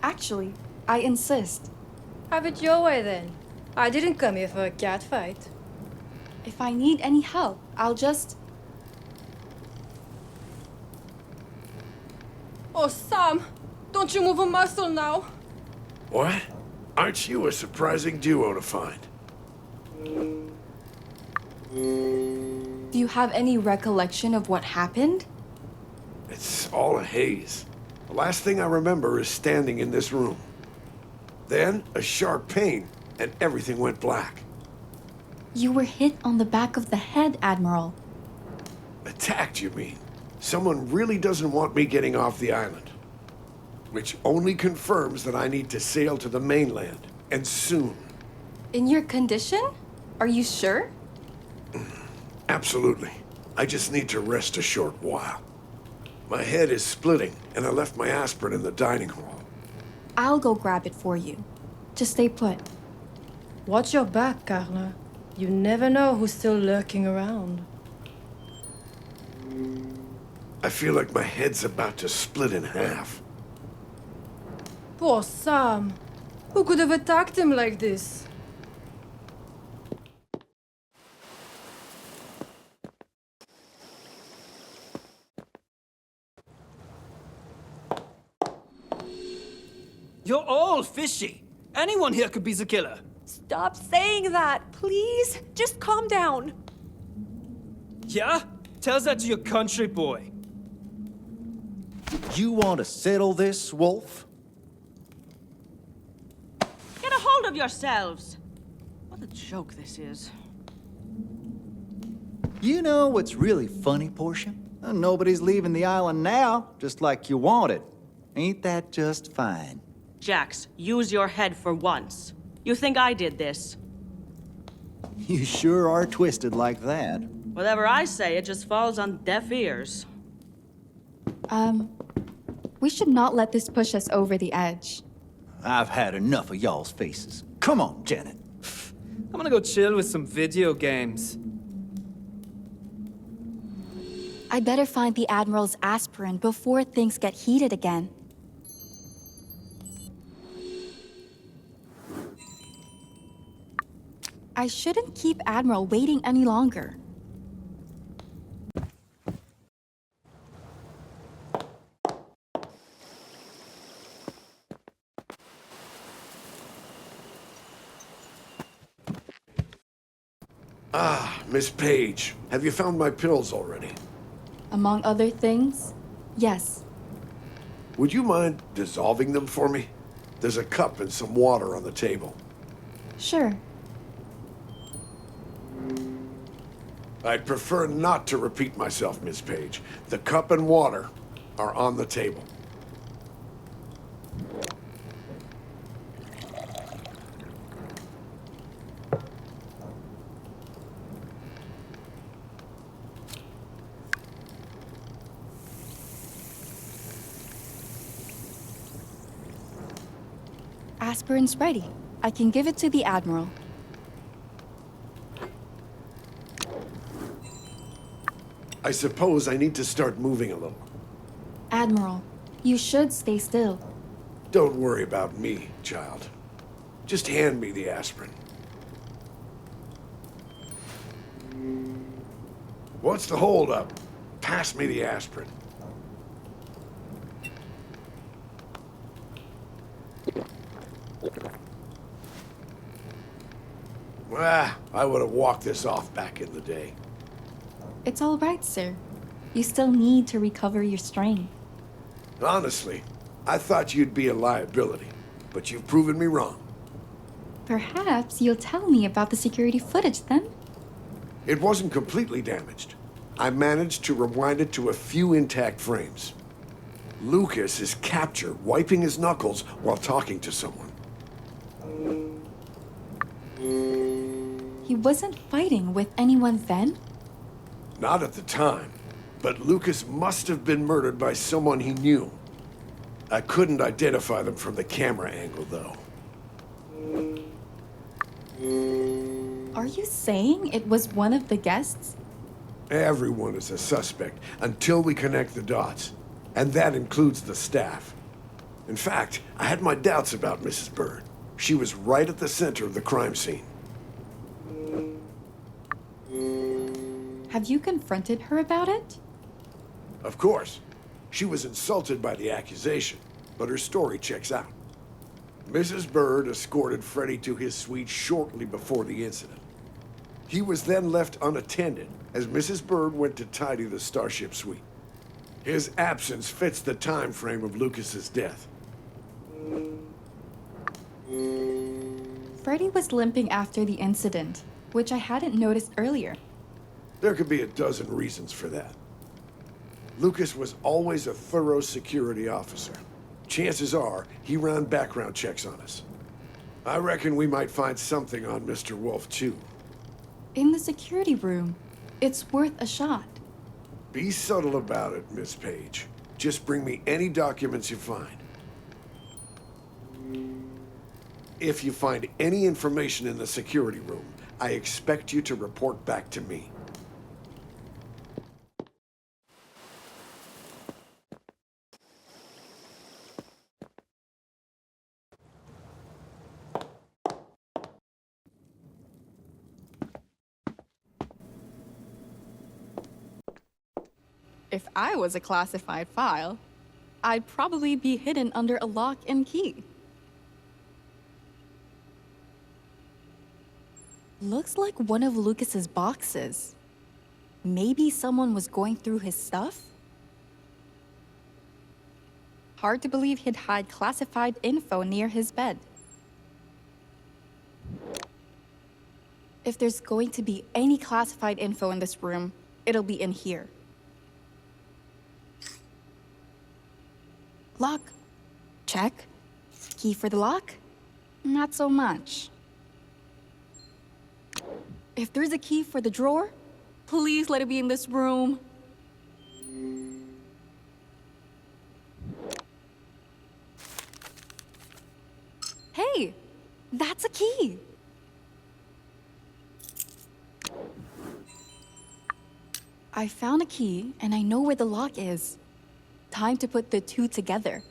Actually, I insist. Have it your way then. I didn't come here for a cat fight. If I need any help, I'll just... Oh, Sam! Don't you move a muscle now! What? Aren't you a surprising duo to find? Do you have any recollection of what happened? It's all a haze. The last thing I remember is standing in this room. Then, a sharp pain, and everything went black. You were hit on the back of the head, Admiral. Attacked, you mean? Someone really doesn't want me getting off the island. Which only confirms that I need to sail to the mainland, and soon. In your condition? Are you sure? Absolutely. I just need to rest a short while. My head is splitting, and I left my aspirin in the dining hall. I'll go grab it for you. Just stay put. Watch your back, Carla. You never know who's still lurking around. I feel like my head's about to split in half. Poor Sam. Who could have attacked him like this? You're all fishy. Anyone here could be the killer. Stop saying that, please. Just calm down. Yeah? Tell that to your country boy. You want to settle this, Wolf? Get a hold of yourselves! What a joke this is. You know what's really funny, Portia? Nobody's leaving the island now, just like you wanted. Ain't that just fine? Jax, use your head for once. You think I did this? You sure are twisted like that. Whatever I say, it just falls on deaf ears. We should not let this push us over the edge. I've had enough of y'all's faces. Come on, Janet. I'm gonna go chill with some video games. I better find the Admiral's aspirin before things get heated again. I shouldn't keep Admiral waiting any longer. Miss Page, have you found my pills already? Among other things, yes. Would you mind dissolving them for me? There's a cup and some water on the table. Sure. I'd prefer not to repeat myself, Miss Page. The cup and water are on the table. Aspirin's ready. I can give it to the Admiral. I suppose I need to start moving a little. Admiral, you should stay still. Don't worry about me, child. Just hand me the aspirin. What's the holdup? Pass me the aspirin. I would have walked this off back in the day. It's all right, sir. You still need to recover your strength. Honestly, I thought you'd be a liability, but you've proven me wrong. Perhaps you'll tell me about the security footage then? It wasn't completely damaged. I managed to rewind it to a few intact frames. Lucas is captured, wiping his knuckles while talking to someone. He wasn't fighting with anyone then? Not at the time, but Lucas must have been murdered by someone he knew. I couldn't identify them from the camera angle, though. Are you saying it was one of the guests? Everyone is a suspect until we connect the dots. And that includes the staff. In fact, I had my doubts about Mrs. Bird. She was right at the center of the crime scene. Have you confronted her about it? Of course. She was insulted by the accusation, but her story checks out. Mrs. Bird escorted Freddie to his suite shortly before the incident. He was then left unattended as Mrs. Bird went to tidy the Starship suite. His absence fits the time frame of Lucas's death. Freddie was limping after the incident, which I hadn't noticed earlier. There could be a dozen reasons for that. Lucas was always a thorough security officer. Chances are he ran background checks on us. I reckon we might find something on Mr. Wolf, too. In the security room, it's worth a shot. Be subtle about it, Miss Page. Just bring me any documents you find. If you find any information in the security room, I expect you to report back to me. If I was a classified file, I'd probably be hidden under a lock and key. Looks like one of Lucas's boxes. Maybe someone was going through his stuff? Hard to believe he'd hide classified info near his bed. If there's going to be any classified info in this room, it'll be in here. Lock. Check. Key for the lock? Not so much. If there's a key for the drawer, please let it be in this room. Hey, that's a key. I found a key and I know where the lock is. Time to put the two together.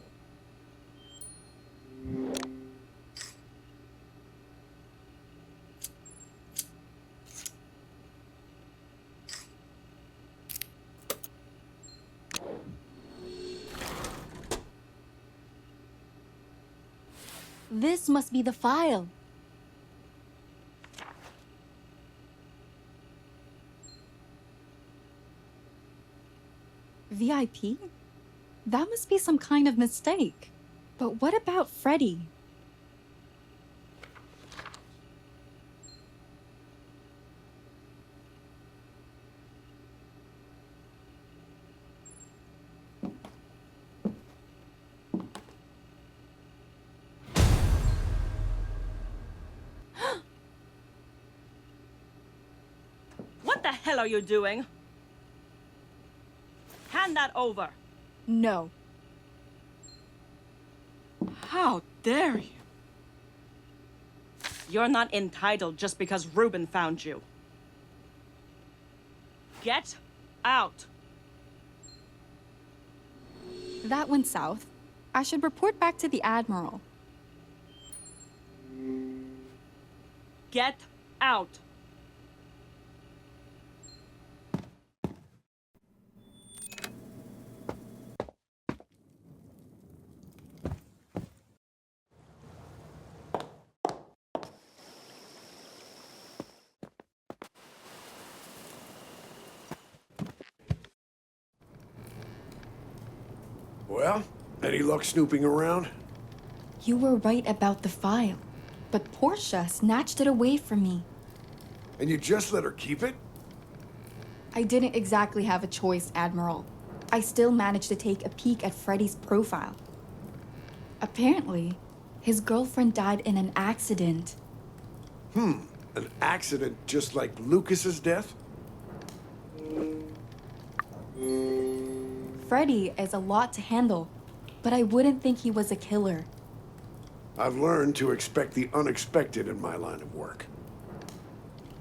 This must be the file. VIP? That must be some kind of mistake. But what about Freddie? What the hell are you doing? Hand that over. No. How dare you? You're not entitled just because Reuben found you. Get out. That went south. I should report back to the Admiral. Get out. Well, any luck snooping around? You were right about the file, but Portia snatched it away from me. And you just let her keep it? I didn't exactly have a choice, Admiral. I still managed to take a peek at Freddie's profile. Apparently, his girlfriend died in an accident. An accident just like Lucas's death? Freddie is a lot to handle, but I wouldn't think he was a killer. I've learned to expect the unexpected in my line of work.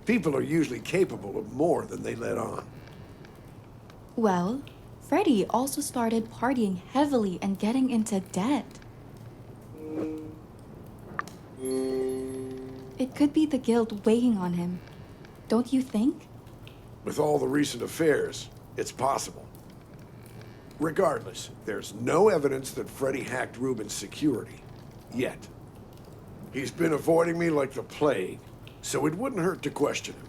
People are usually capable of more than they let on. Well, Freddie also started partying heavily and getting into debt. It could be the guilt weighing on him, don't you think? With all the recent affairs, it's possible. Regardless, there's no evidence that Freddie hacked Reuben's security. Yet. He's been avoiding me like the plague, so it wouldn't hurt to question him.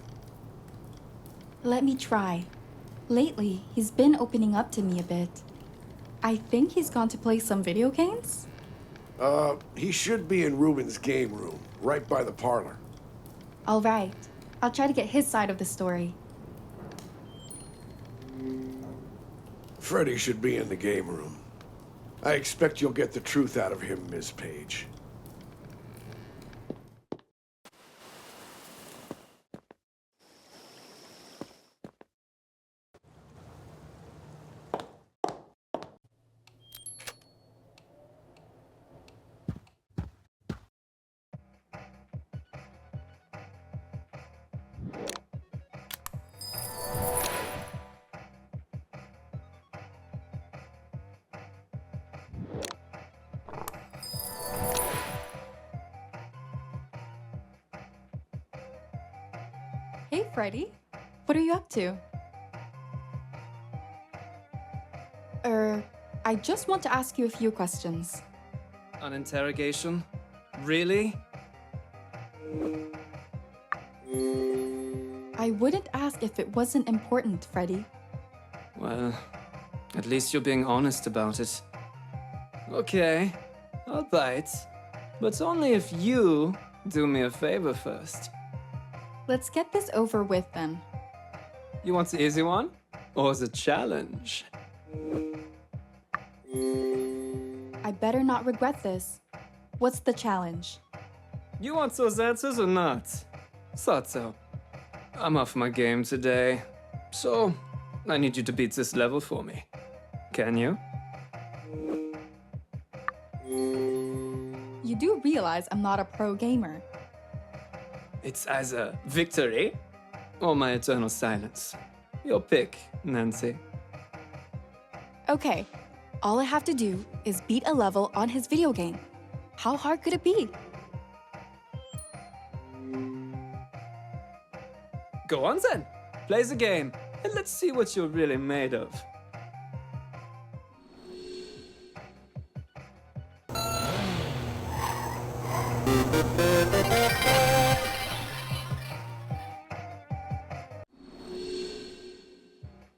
Let me try. Lately, he's been opening up to me a bit. I think he's gone to play some video games? He should be in Reuben's game room, right by the parlor. All right. I'll try to get his side of the story. Freddie should be in the game room. I expect you'll get the truth out of him, Miss Page. Hey, Freddie. What are you up to? I just want to ask you a few questions. An interrogation? Really? I wouldn't ask if it wasn't important, Freddie. Well, at least you're being honest about it. Okay, I'll bite. But only if you do me a favor first. Let's get this over with then. You want the easy one? Or the challenge? I better not regret this. What's the challenge? You want those answers or not? Thought so. I'm off my game today. So, I need you to beat this level for me. Can you? You do realize I'm not a pro gamer. It's either victory or my eternal silence. Your pick, Nancy. Okay, all I have to do is beat a level on his video game. How hard could it be? Go on then. Play the game, and let's see what you're really made of.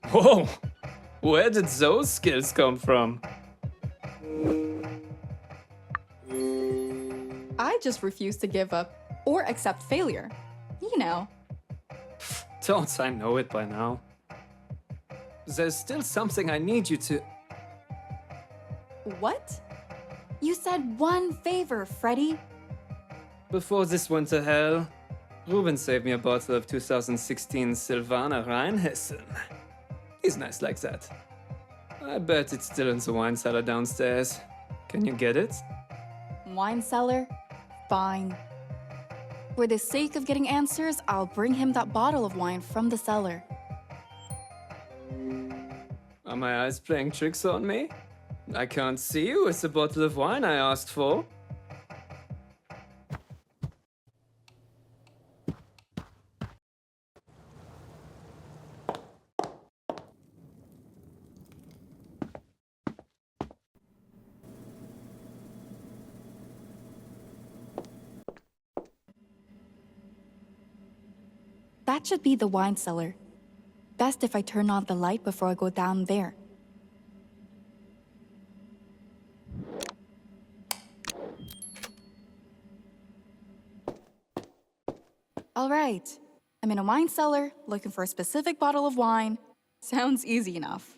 Whoa! Where did those skills come from? I just refuse to give up or accept failure. You know. Don't I know it by now? There's still something I need you to... What? You said one favor, Freddie. Before this went to hell, Ruben saved me a bottle of 2016 Silvaner Rheinhessen. He's nice like that. I bet it's still in the wine cellar downstairs. Can you get it? Wine cellar? Fine. For the sake of getting answers, I'll bring him that bottle of wine from the cellar. Are my eyes playing tricks on me? I can't see you with the bottle of wine I asked for. That should be the wine cellar. Best if I turn on the light before I go down there. All right. I'm in a wine cellar, looking for a specific bottle of wine. Sounds easy enough.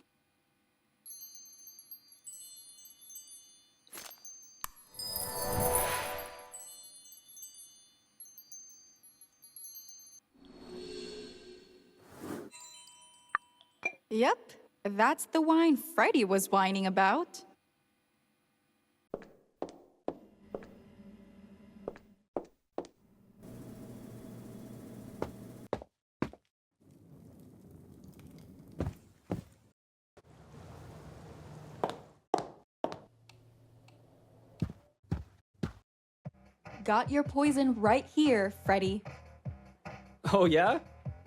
Yep, that's the wine Freddie was whining about. got your poison right here, Freddie. Oh yeah?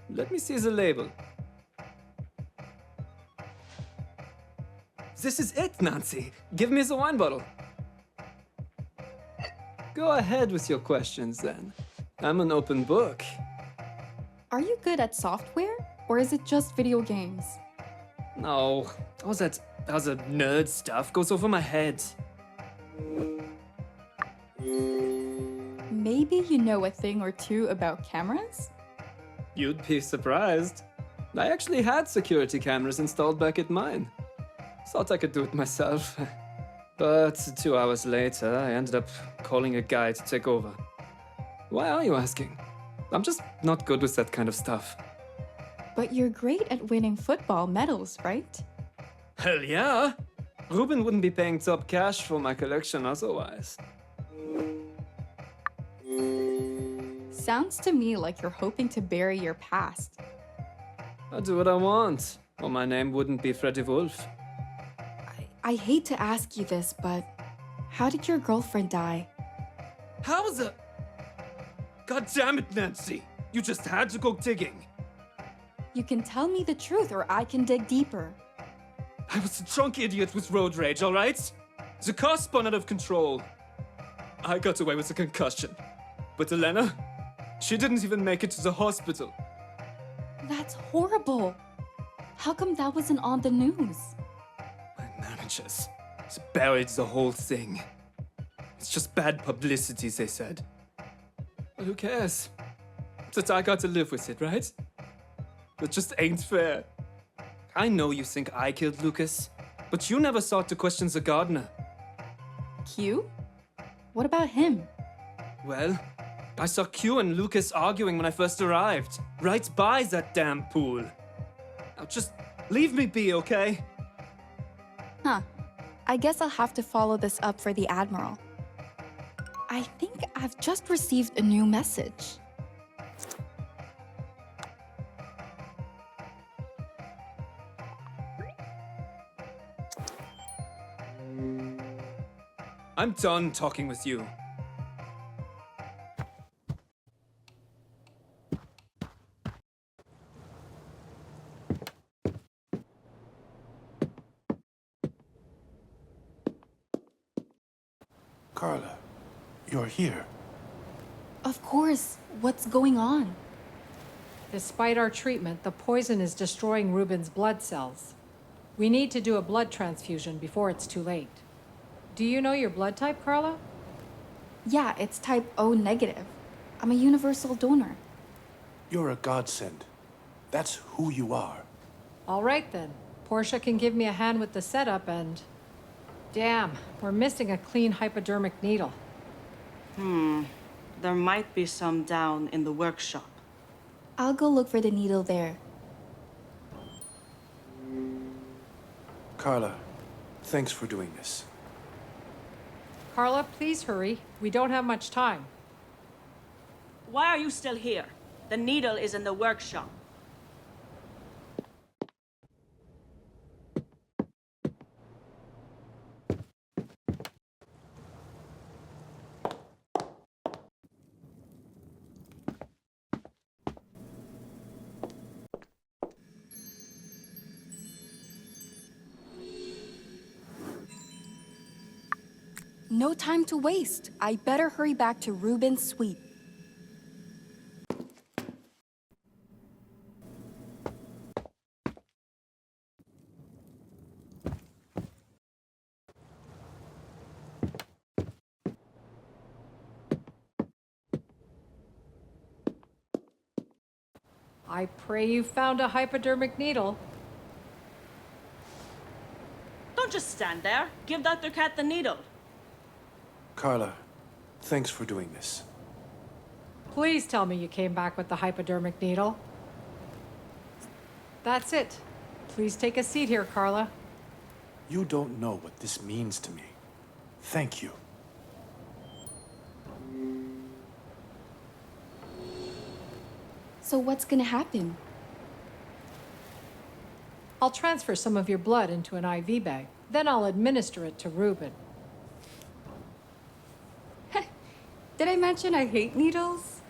Let me see the label. This is it, Nancy. Give me the wine bottle. Go ahead with your questions then. I'm an open book. Are you good at software, or is it just video games? No, all that other nerd stuff goes over my head. Maybe you know a thing or two about cameras? You'd be surprised. I actually had security cameras installed back at mine. Thought I could do it myself. But 2 hours later, I ended up calling a guy to take over. Why are you asking? I'm just not good with that kind of stuff. But you're great at winning football medals, right? Hell yeah! Ruben wouldn't be paying top cash for my collection otherwise. Sounds to me like you're hoping to bury your past. I do what I want, or my name wouldn't be Freddie Wolf. I hate to ask you this, but how did your girlfriend die? How the... God damn it, Nancy! You just had to go digging. You can tell me the truth or I can dig deeper. I was a drunk idiot with road rage, all right? The car spun out of control. I got away with a concussion. But Elena, she didn't even make it to the hospital. That's horrible. How come that wasn't on the news? My managers buried the whole thing. It's just bad publicity, they said. But who cares? That I got to live with it, right? It just ain't fair. I know you think I killed Lucas, but you never thought to question the gardener. Q? What about him? Well, I saw Q and Lucas arguing when I first arrived, right by that damn pool. Now just leave me be, okay? Huh. I guess I'll have to follow this up for the Admiral. I think I've just received a new message. I'm done talking with you. Carla, you're here. Of course. What's going on? Despite our treatment, the poison is destroying Ruben's blood cells. We need to do a blood transfusion before it's too late. Do you know your blood type, Carla? Yeah, it's type O negative. I'm a universal donor. You're a godsend. That's who you are. All right then. Portia can give me a hand with the setup and... Damn, we're missing a clean hypodermic needle. There might be some down in the workshop. I'll go look for the needle there. Carla, thanks for doing this. Carla, please hurry. We don't have much time. Why are you still here? The needle is in the workshop. No time to waste. I better hurry back to Ruben's suite. I pray you found a hypodermic needle. Don't just stand there. Give Dr. Cat the needle. Carla, thanks for doing this. Please tell me you came back with the hypodermic needle. That's it. Please take a seat here, Carla. You don't know what this means to me. Thank you. So what's gonna happen? I'll transfer some of your blood into an IV bag. Then I'll administer it to Ruben. Did I mention I hate needles?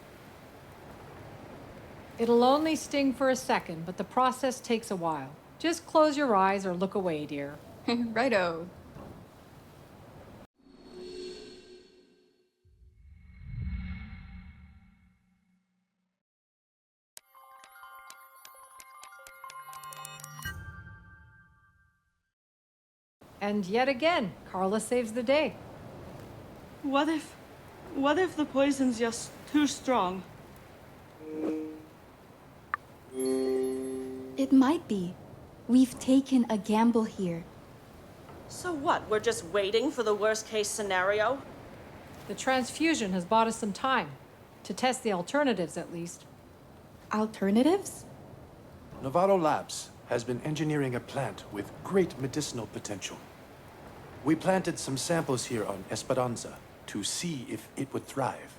It'll only sting for a second, but the process takes a while. Just close your eyes or look away, dear. Righto. And yet again, Carla saves the day. What if the poison's just too strong? It might be. We've taken a gamble here. So what? We're just waiting for the worst case scenario? The transfusion has bought us some time. To test the alternatives, at least. Alternatives? Navarro Labs has been engineering a plant with great medicinal potential. We planted some samples here on Esperanza to see if it would thrive.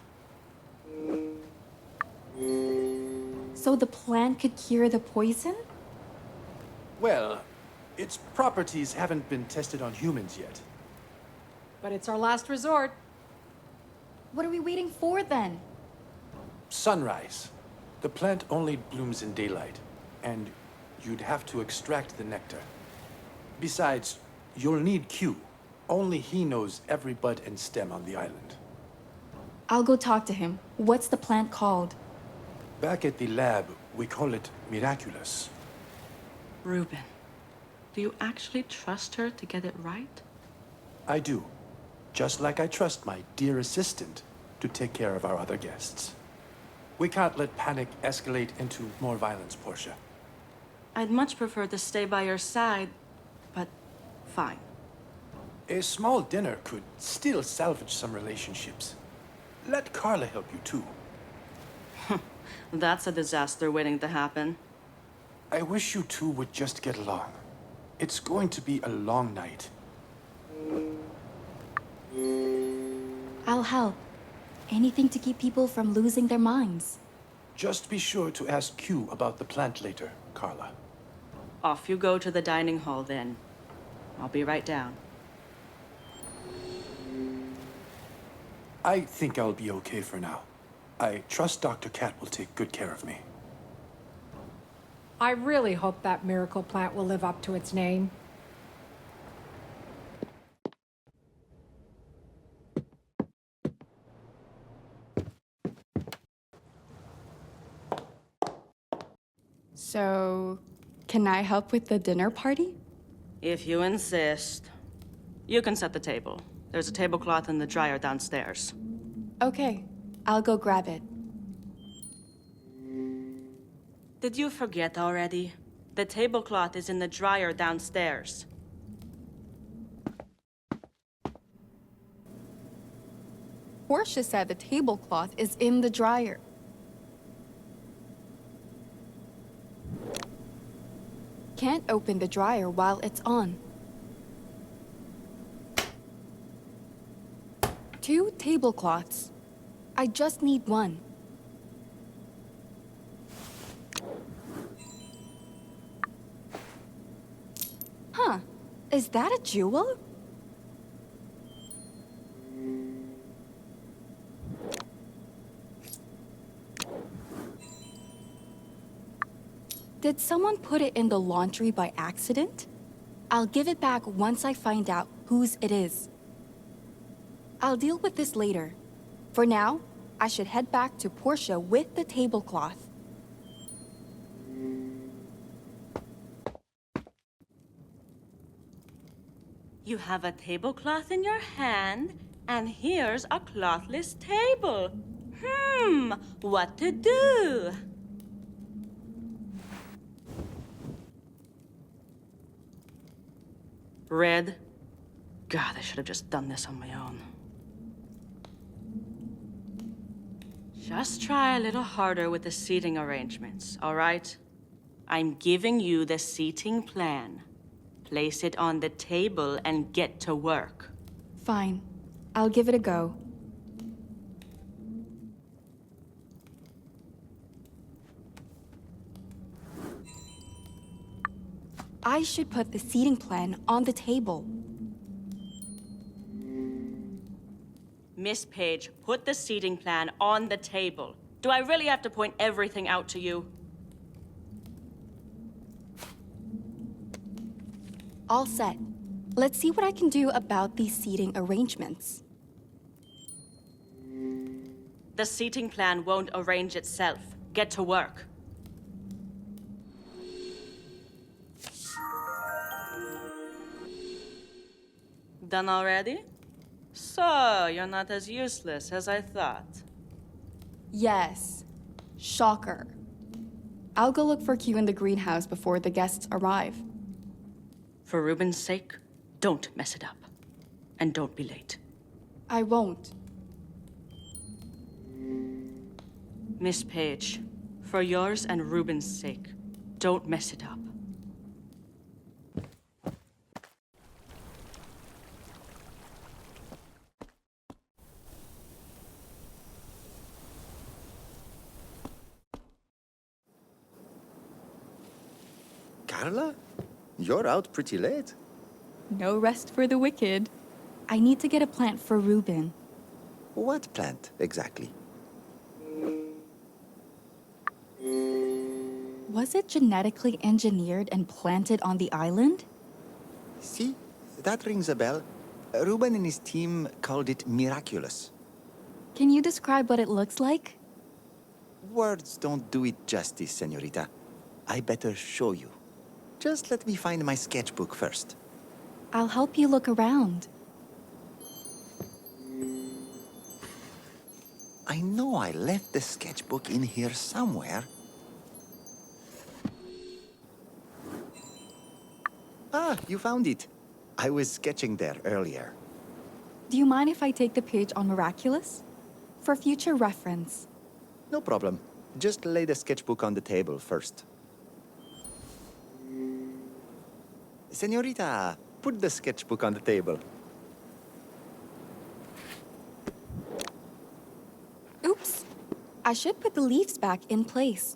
So the plant could cure the poison? Well, its properties haven't been tested on humans yet. But it's our last resort. What are we waiting for then? Sunrise. The plant only blooms in daylight, and you'd have to extract the nectar. Besides, you'll need Q. Only he knows every bud and stem on the island. I'll go talk to him. What's the plant called? Back at the lab, we call it Miraculous. Ruben, do you actually trust her to get it right? I do. Just like I trust my dear assistant to take care of our other guests. We can't let panic escalate into more violence, Portia. I'd much prefer to stay by your side, but fine. A small dinner could still salvage some relationships. Let Carla help you too. That's a disaster waiting to happen. I wish you two would just get along. It's going to be a long night. I'll help. Anything to keep people from losing their minds. Just be sure to ask Q about the plant later, Carla. Off you go to the dining hall then. I'll be right down. I think I'll be okay for now. I trust Dr. Cat will take good care of me. I really hope that miracle plant will live up to its name. So, can I help with the dinner party? If you insist. You can set the table. There's a tablecloth in the dryer downstairs. Okay, I'll go grab it. Did you forget already? The tablecloth is in the dryer downstairs. Portia said the tablecloth is in the dryer. Can't open the dryer while it's on. 2 tablecloths. I just need one. Huh. Is that a jewel? Did someone put it in the laundry by accident? I'll give it back once I find out whose it is. I'll deal with this later. For now, I should head back to Portia with the tablecloth. You have a tablecloth in your hand, and here's a clothless table. What to do? Red? God, I should have just done this on my own. Just try a little harder with the seating arrangements, all right? I'm giving you the seating plan. Place it on the table and get to work. Fine. I'll give it a go. I should put the seating plan on the table. Miss Page, put the seating plan on the table. Do I really have to point everything out to you? All set. Let's see what I can do about these seating arrangements. The seating plan won't arrange itself. Get to work. Done already? So, you're not as useless as I thought. Yes. Shocker. I'll go look for Q in the greenhouse before the guests arrive. For Ruben's sake, don't mess it up. And don't be late. I won't. Miss Page, for yours and Ruben's sake, don't mess it up. Carla? You're out pretty late. No rest for the wicked. I need to get a plant for Ruben. What plant, exactly? Was it genetically engineered and planted on the island? See, that rings a bell. Ruben and his team called it miraculous. Can you describe what it looks like? Words don't do it justice, señorita. I better show you. Just let me find my sketchbook first. I'll help you look around. I know I left the sketchbook in here somewhere. Ah, you found it. I was sketching there earlier. Do you mind if I take the page on Miraculous? For future reference. No problem. Just lay the sketchbook on the table first. Señorita, put the sketchbook on the table. Oops. I should put the leaves back in place.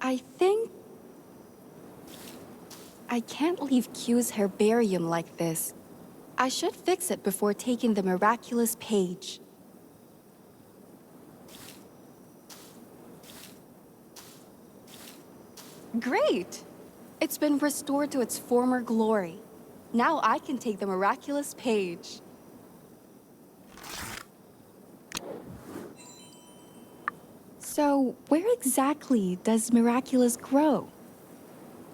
I think... I can't leave Q's herbarium like this. I should fix it before taking the miraculous page. Great! It's been restored to its former glory. Now I can take the miraculous page. So, where exactly does Miraculous grow?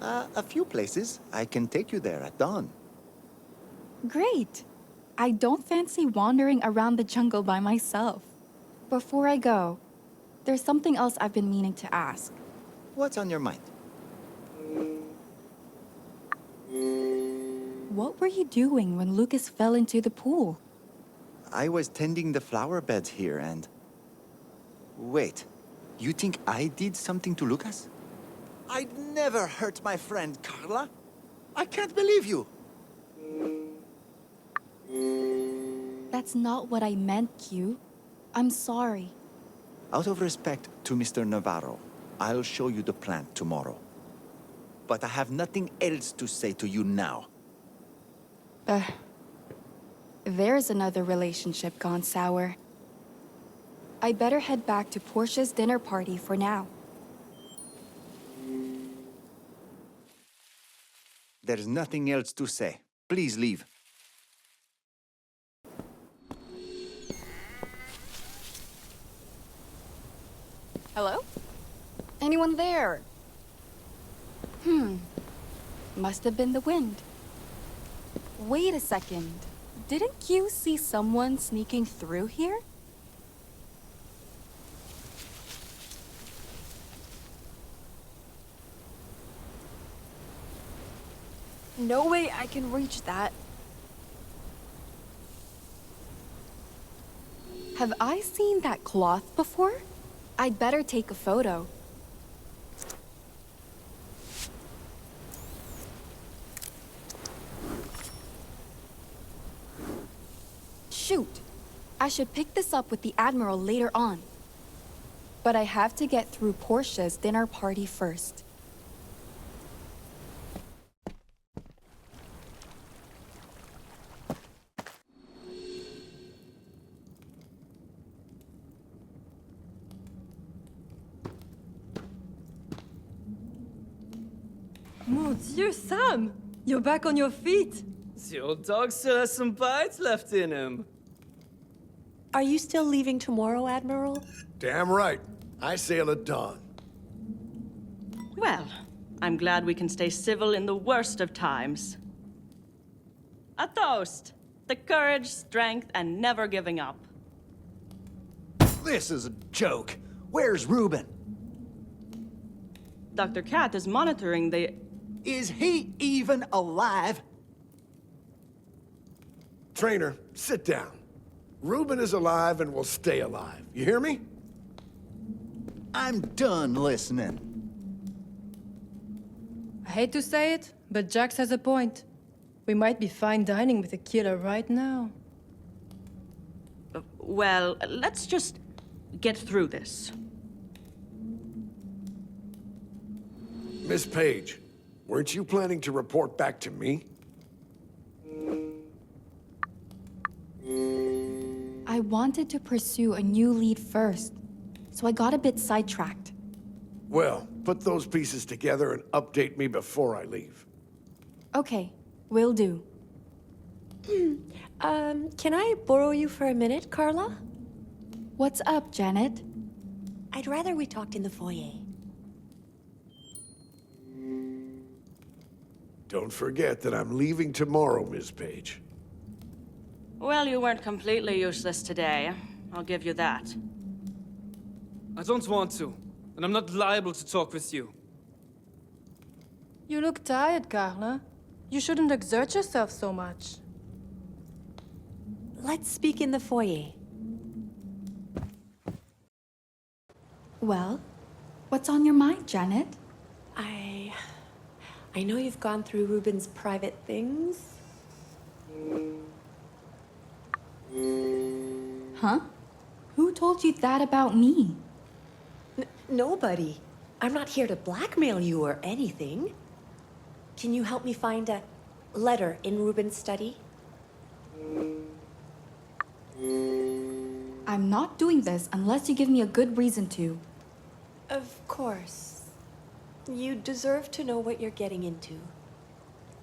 A few places. I can take you there at dawn. Great. I don't fancy wandering around the jungle by myself. Before I go, there's something else I've been meaning to ask. What's on your mind? What were you doing when Lucas fell into the pool? I was tending the flower beds here and... Wait, you think I did something to Lucas? I'd never hurt my friend, Carla. I can't believe you. That's not what I meant, Q. I'm sorry. Out of respect to Mr. Navarro, I'll show you the plant tomorrow. But I have nothing else to say to you now. There's another relationship gone sour. I better head back to Portia's dinner party for now. There's nothing else to say. Please leave. Hello? Anyone there? Must have been the wind. Wait a second. Didn't Q see someone sneaking through here? No way I can reach that. Have I seen that cloth before? I'd better take a photo. Shoot! I should pick this up with the Admiral later on. But I have to get through Portia's dinner party first. Mon Dieu, Sam! You're back on your feet! The old dog still has some bites left in him. Are you still leaving tomorrow, Admiral? Damn right. I sail at dawn. Well, I'm glad we can stay civil in the worst of times. A toast to courage, strength, and never giving up. This is a joke. Where's Reuben? Dr. Cat is monitoring the... Is he even alive? Trainer, sit down. Reuben is alive and will stay alive. You hear me? I'm done listening. I hate to say it, but Jax has a point. We might be fine dining with a killer right now. Well, let's just get through this. Miss Page, weren't you planning to report back to me? I wanted to pursue a new lead first, so I got a bit sidetracked. Well, put those pieces together and update me before I leave. Okay, will do. Can I borrow you for a minute, Carla? What's up, Janet? I'd rather we talked in the foyer. Don't forget that I'm leaving tomorrow, Miss Page. Well, you weren't completely useless today. I'll give you that. I don't want to, and I'm not liable to talk with you. You look tired, Carla. You shouldn't exert yourself so much. Let's speak in the foyer. Well, what's on your mind, Janet? I know you've gone through Reuben's private things. Huh? Who told you that about me? Nobody. I'm not here to blackmail you or anything. Can you help me find a letter in Reuben's study? I'm not doing this unless you give me a good reason to. Of course. You deserve to know what you're getting into.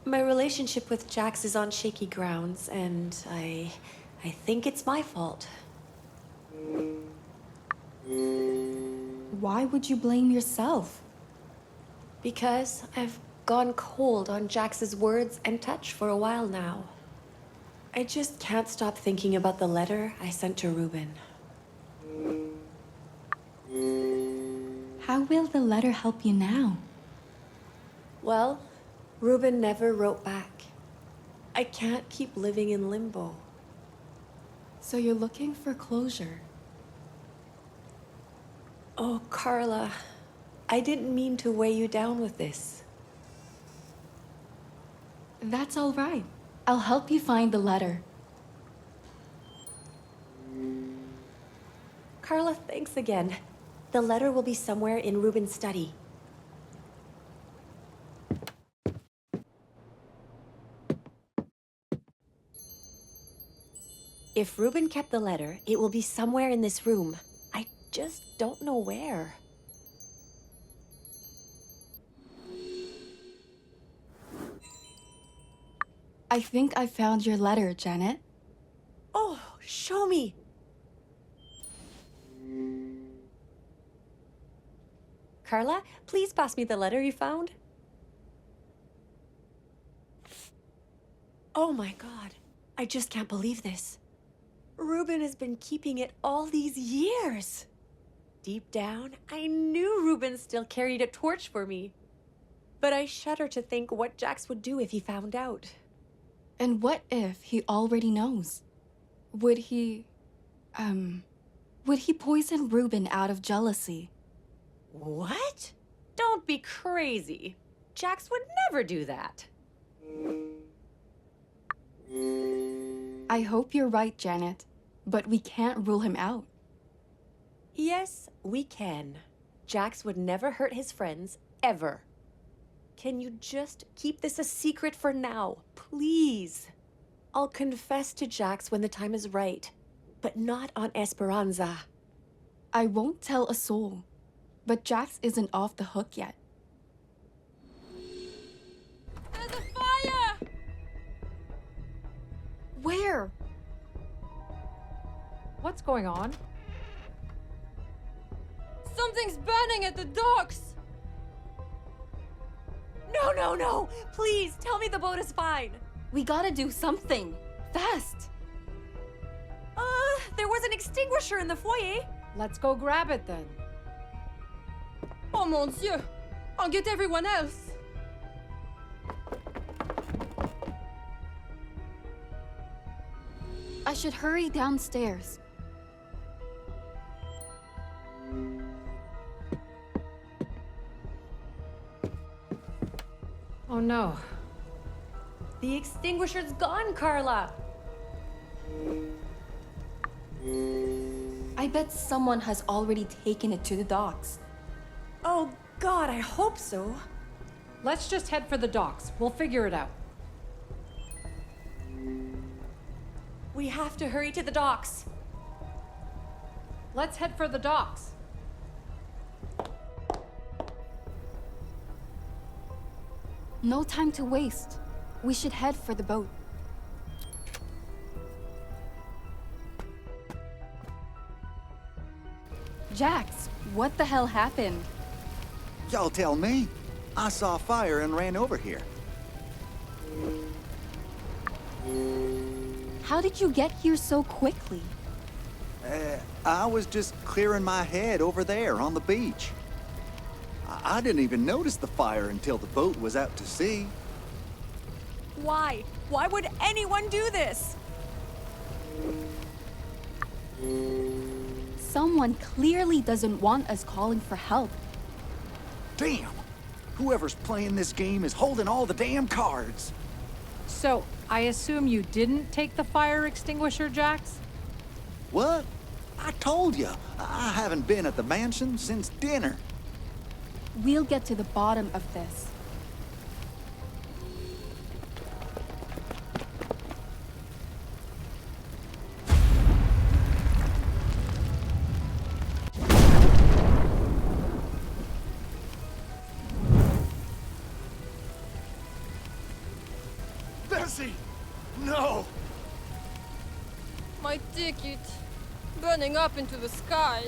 My relationship with Jax is on shaky grounds, and I think it's my fault. Why would you blame yourself? Because I've gone cold on Jax's words and touch for a while now. I just can't stop thinking about the letter I sent to Reuben. How will the letter help you now? Well, Reuben never wrote back. I can't keep living in limbo. So you're looking for closure. Oh, Carla, I didn't mean to weigh you down with this. That's all right. I'll help you find the letter. Carla, thanks again. The letter will be somewhere in Reuben's study. If Reuben kept the letter, it will be somewhere in this room. I just don't know where. I think I found your letter, Janet. Oh, show me. Carla, please pass me the letter you found. Oh my God, I just can't believe this. Reuben has been keeping it all these years. Deep down, I knew Reuben still carried a torch for me. But I shudder to think what Jax would do if he found out. And what if he already knows? Would he poison Reuben out of jealousy? What? Don't be crazy. Jax would never do that. I hope you're right, Janet, but we can't rule him out. Yes, we can. Jax would never hurt his friends, ever. Can you just keep this a secret for now, please? I'll confess to Jax when the time is right, but not on Esperanza. I won't tell a soul, but Jax isn't off the hook yet. here! What's going on? Something's burning at the docks! No, no, no! Please, tell me the boat is fine. We gotta do something. Fast! There was an extinguisher in the foyer. Let's go grab it then. Oh mon Dieu! I'll get everyone else. I should hurry downstairs. Oh no. The extinguisher's gone, Carla. I bet someone has already taken it to the docks. Oh God, I hope so. Let's just head for the docks. We'll figure it out. We have to hurry to the docks. Let's head for the docks. No time to waste. We should head for the boat. Jax, what the hell happened? Y'all tell me. I saw fire and ran over here. How did you get here so quickly? I was just clearing my head over there on the beach. I didn't even notice the fire until the boat was out to sea. Why? Why would anyone do this? Someone clearly doesn't want us calling for help. Damn! Whoever's playing this game is holding all the damn cards. So, I assume you didn't take the fire extinguisher, Jax? What? I told you, I haven't been at the mansion since dinner. We'll get to the bottom of this. Bessie! No! My ticket. Burning up into the sky.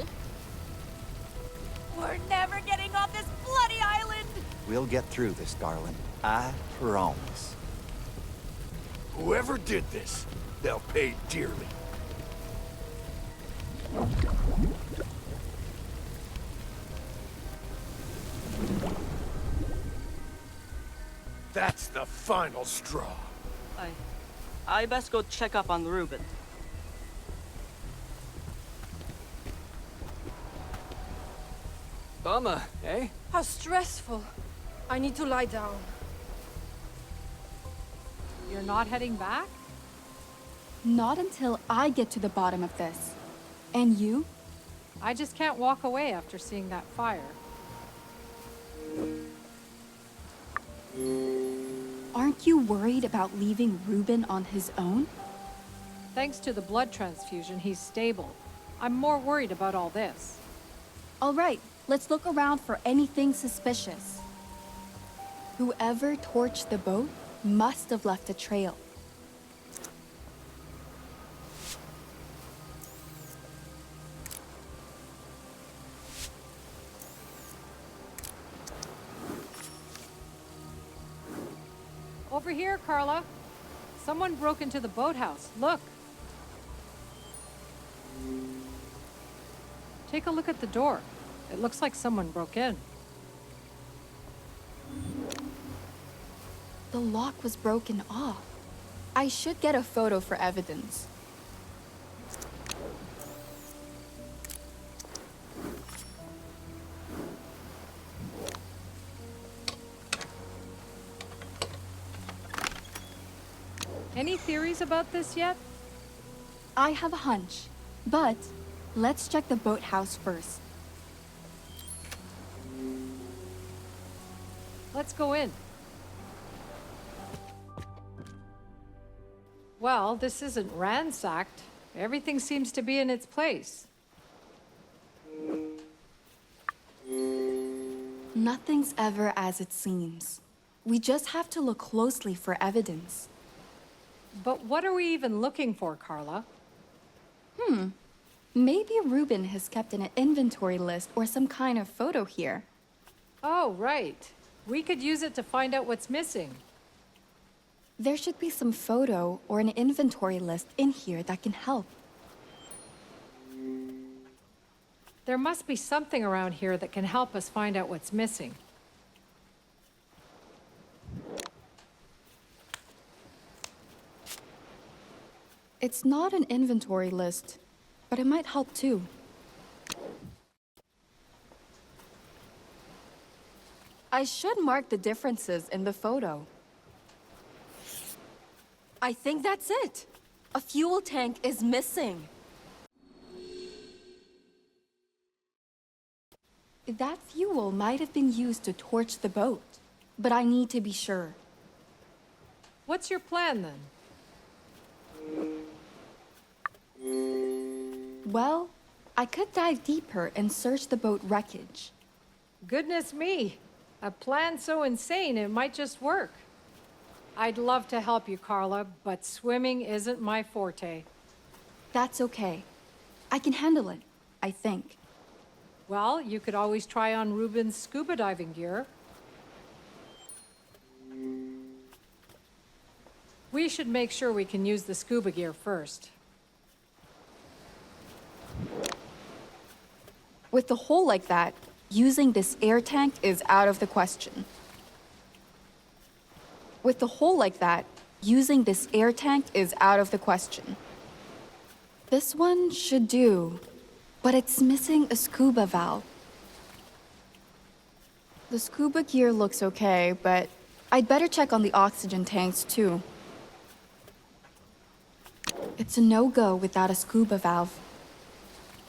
We're never getting off this bloody island! We'll get through this, darling. I promise. Whoever did this, they'll pay dearly. That's the final straw. I best go check up on Reuben. Bummer, eh? How stressful. I need to lie down. You're not heading back? Not until I get to the bottom of this. And you? I just can't walk away after seeing that fire. Aren't you worried about leaving Reuben on his own? Thanks to the blood transfusion, he's stable. I'm more worried about all this. All right, let's look around for anything suspicious. Whoever torched the boat must have left a trail. Over here, Carla. Someone broke into the boathouse. Look. Take a look at the door. It looks like someone broke in. The lock was broken off. I should get a photo for evidence. Any theories about this yet? I have a hunch, but let's check the boathouse first. Let's go in. Well, this isn't ransacked. Everything seems to be in its place. Nothing's ever as it seems. We just have to look closely for evidence. But what are we even looking for, Carla? Maybe Ruben has kept an inventory list or some kind of photo here. Oh, right. We could use it to find out what's missing. There should be some photo or an inventory list in here that can help. There must be something around here that can help us find out what's missing. It's not an inventory list, but it might help too. I should mark the differences in the photo. I think that's it. A fuel tank is missing. That fuel might have been used to torch the boat, but I need to be sure. What's your plan then? Well, I could dive deeper and search the boat wreckage. Goodness me, a plan so insane it might just work. I'd love to help you, Carla, but swimming isn't my forte. That's okay. I can handle it, I think. Well, you could always try on Ruben's scuba diving gear. We should make sure we can use the scuba gear first. With the hole like that, using this air tank is out of the question. With the hole like that, using this air tank is out of the question. This one should do, but it's missing a scuba valve. The scuba gear looks okay, but I'd better check on the oxygen tanks too. It's a no-go without a scuba valve.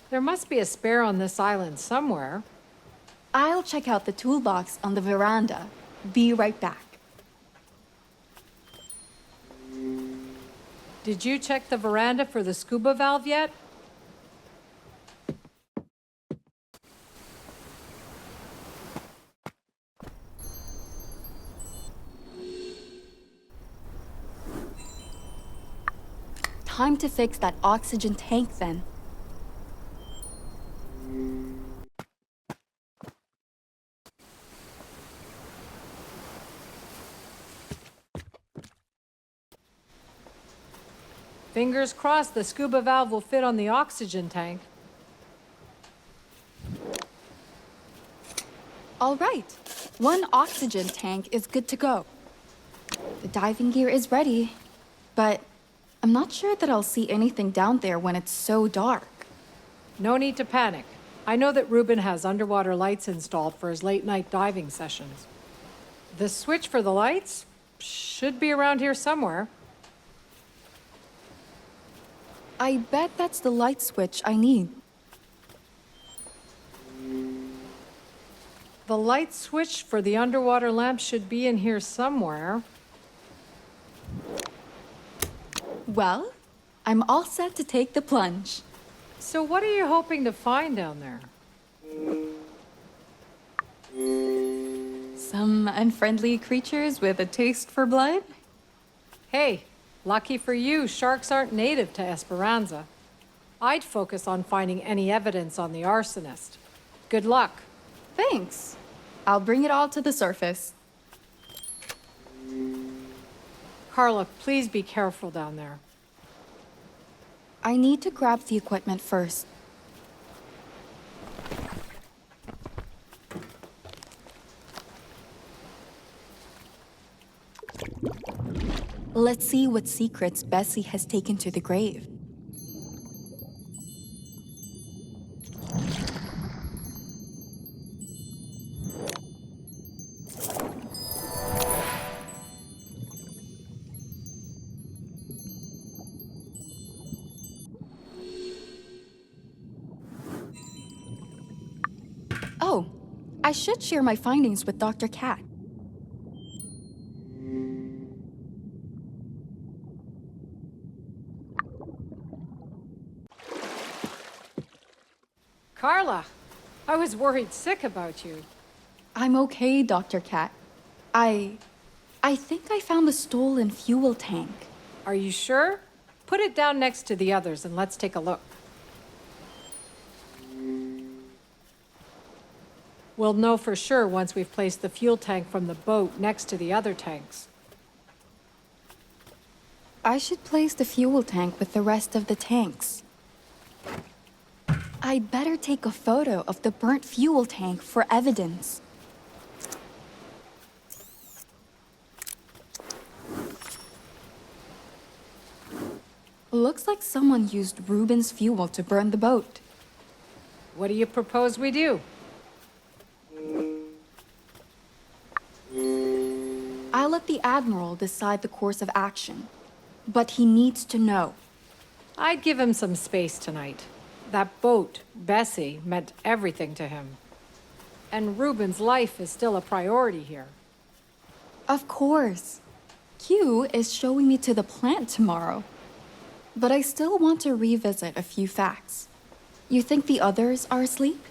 There must be a spare on this island somewhere. I'll check out the toolbox on the veranda. Be right back. Did you check the veranda for the scuba valve yet? Time to fix that oxygen tank then. Fingers crossed the scuba valve will fit on the oxygen tank. All right, one oxygen tank is good to go. The diving gear is ready, but I'm not sure that I'll see anything down there when it's so dark. No need to panic. I know that Ruben has underwater lights installed for his late-night diving sessions. The switch for the lights should be around here somewhere. I bet that's the light switch I need. The light switch for the underwater lamp should be in here somewhere. Well, I'm all set to take the plunge. So what are you hoping to find down there? Some unfriendly creatures with a taste for blood? Hey, lucky for you, sharks aren't native to Esperanza. I'd focus on finding any evidence on the arsonist. Good luck. Thanks. I'll bring it all to the surface. Carla, please be careful down there. I need to grab the equipment first. Let's see what secrets Bessie has taken to the grave. Oh, I should share my findings with Dr. Cat. Carla, I was worried sick about you. I'm okay, Dr. Cat. I think I found the stolen fuel tank. Are you sure? Put it down next to the others and let's take a look. We'll know for sure once we've placed the fuel tank from the boat next to the other tanks. I should place the fuel tank with the rest of the tanks. I'd better take a photo of the burnt fuel tank for evidence. Looks like someone used Ruben's fuel to burn the boat. What do you propose we do? I'll let the Admiral decide the course of action. But he needs to know. I'd give him some space tonight. That boat, Bessie, meant everything to him. And Ruben's life is still a priority here. Of course. Q is showing me to the plant tomorrow. But I still want to revisit a few facts. You think the others are asleep?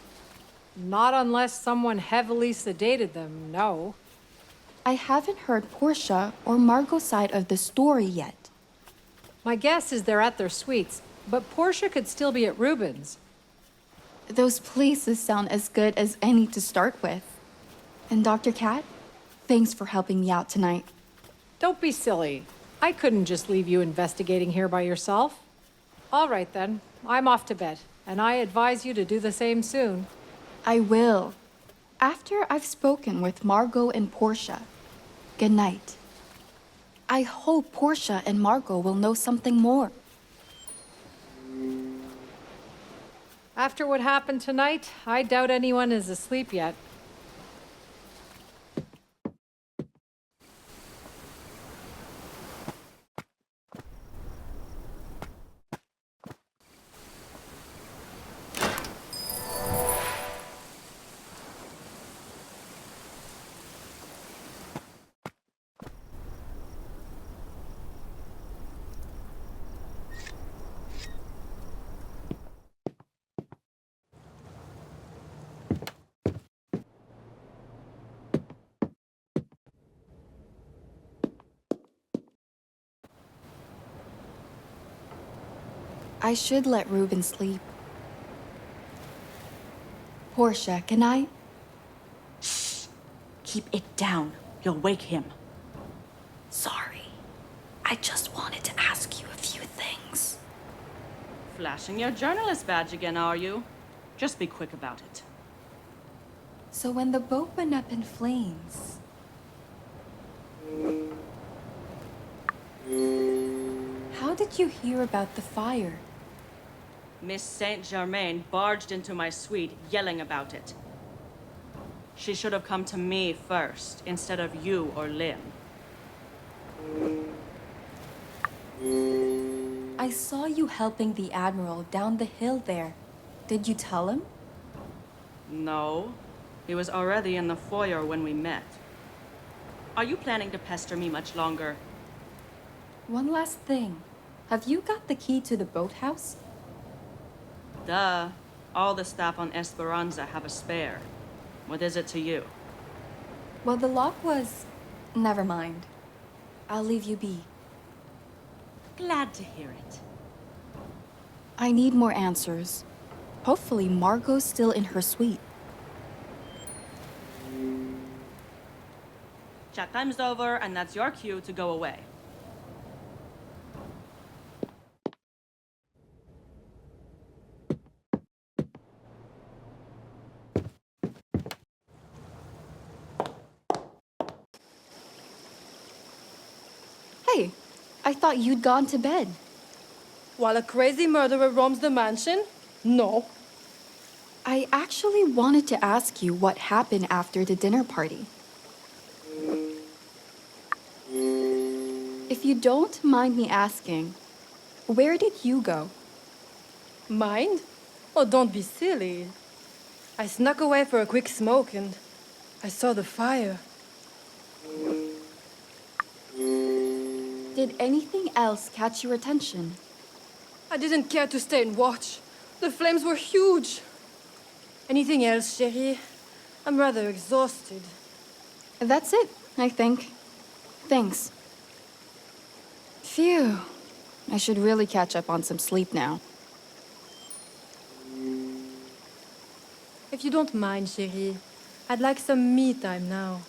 Not unless someone heavily sedated them, no. I haven't heard Portia or Margot's side of the story yet. My guess is they're at their suites, but Portia could still be at Ruben's. Those places sound as good as any to start with. And Dr. Cat, thanks for helping me out tonight. Don't be silly. I couldn't just leave you investigating here by yourself. All right then, I'm off to bed, and I advise you to do the same soon. I will. After I've spoken with Margot and Portia. Good night. I hope Portia and Margot will know something more. After what happened tonight, I doubt anyone is asleep yet. I should let Ruben sleep. Portia, can I? Shh. Keep it down. You'll wake him. Sorry. I just wanted to ask you a few things. Flashing your journalist badge again, are you? Just be quick about it. So when the boat went up in flames... How did you hear about the fire? Miss Saint Germain barged into my suite, yelling about it. She should have come to me first, instead of you or Lynn. I saw you helping the Admiral down the hill there. Did you tell him? No. He was already in the foyer when we met. Are you planning to pester me much longer? One last thing. Have you got the key to the boathouse? Duh. All the staff on Esperanza have a spare. What is it to you? Well, the lock was... Never mind. I'll leave you be. Glad to hear it. I need more answers. Hopefully Margot's still in her suite. Chat time's over, and that's your cue to go away. Hey, I thought you'd gone to bed. While a crazy murderer roams the mansion? No. I actually wanted to ask you what happened after the dinner party. If you don't mind me asking, where did you go? Mind? Oh, don't be silly. I snuck away for a quick smoke and I saw the fire. Did anything else catch your attention? I didn't care to stay and watch. The flames were huge. Anything else, chérie? I'm rather exhausted. That's it, I think. Thanks. Phew. I should really catch up on some sleep now. If you don't mind, chérie, I'd like some me time now.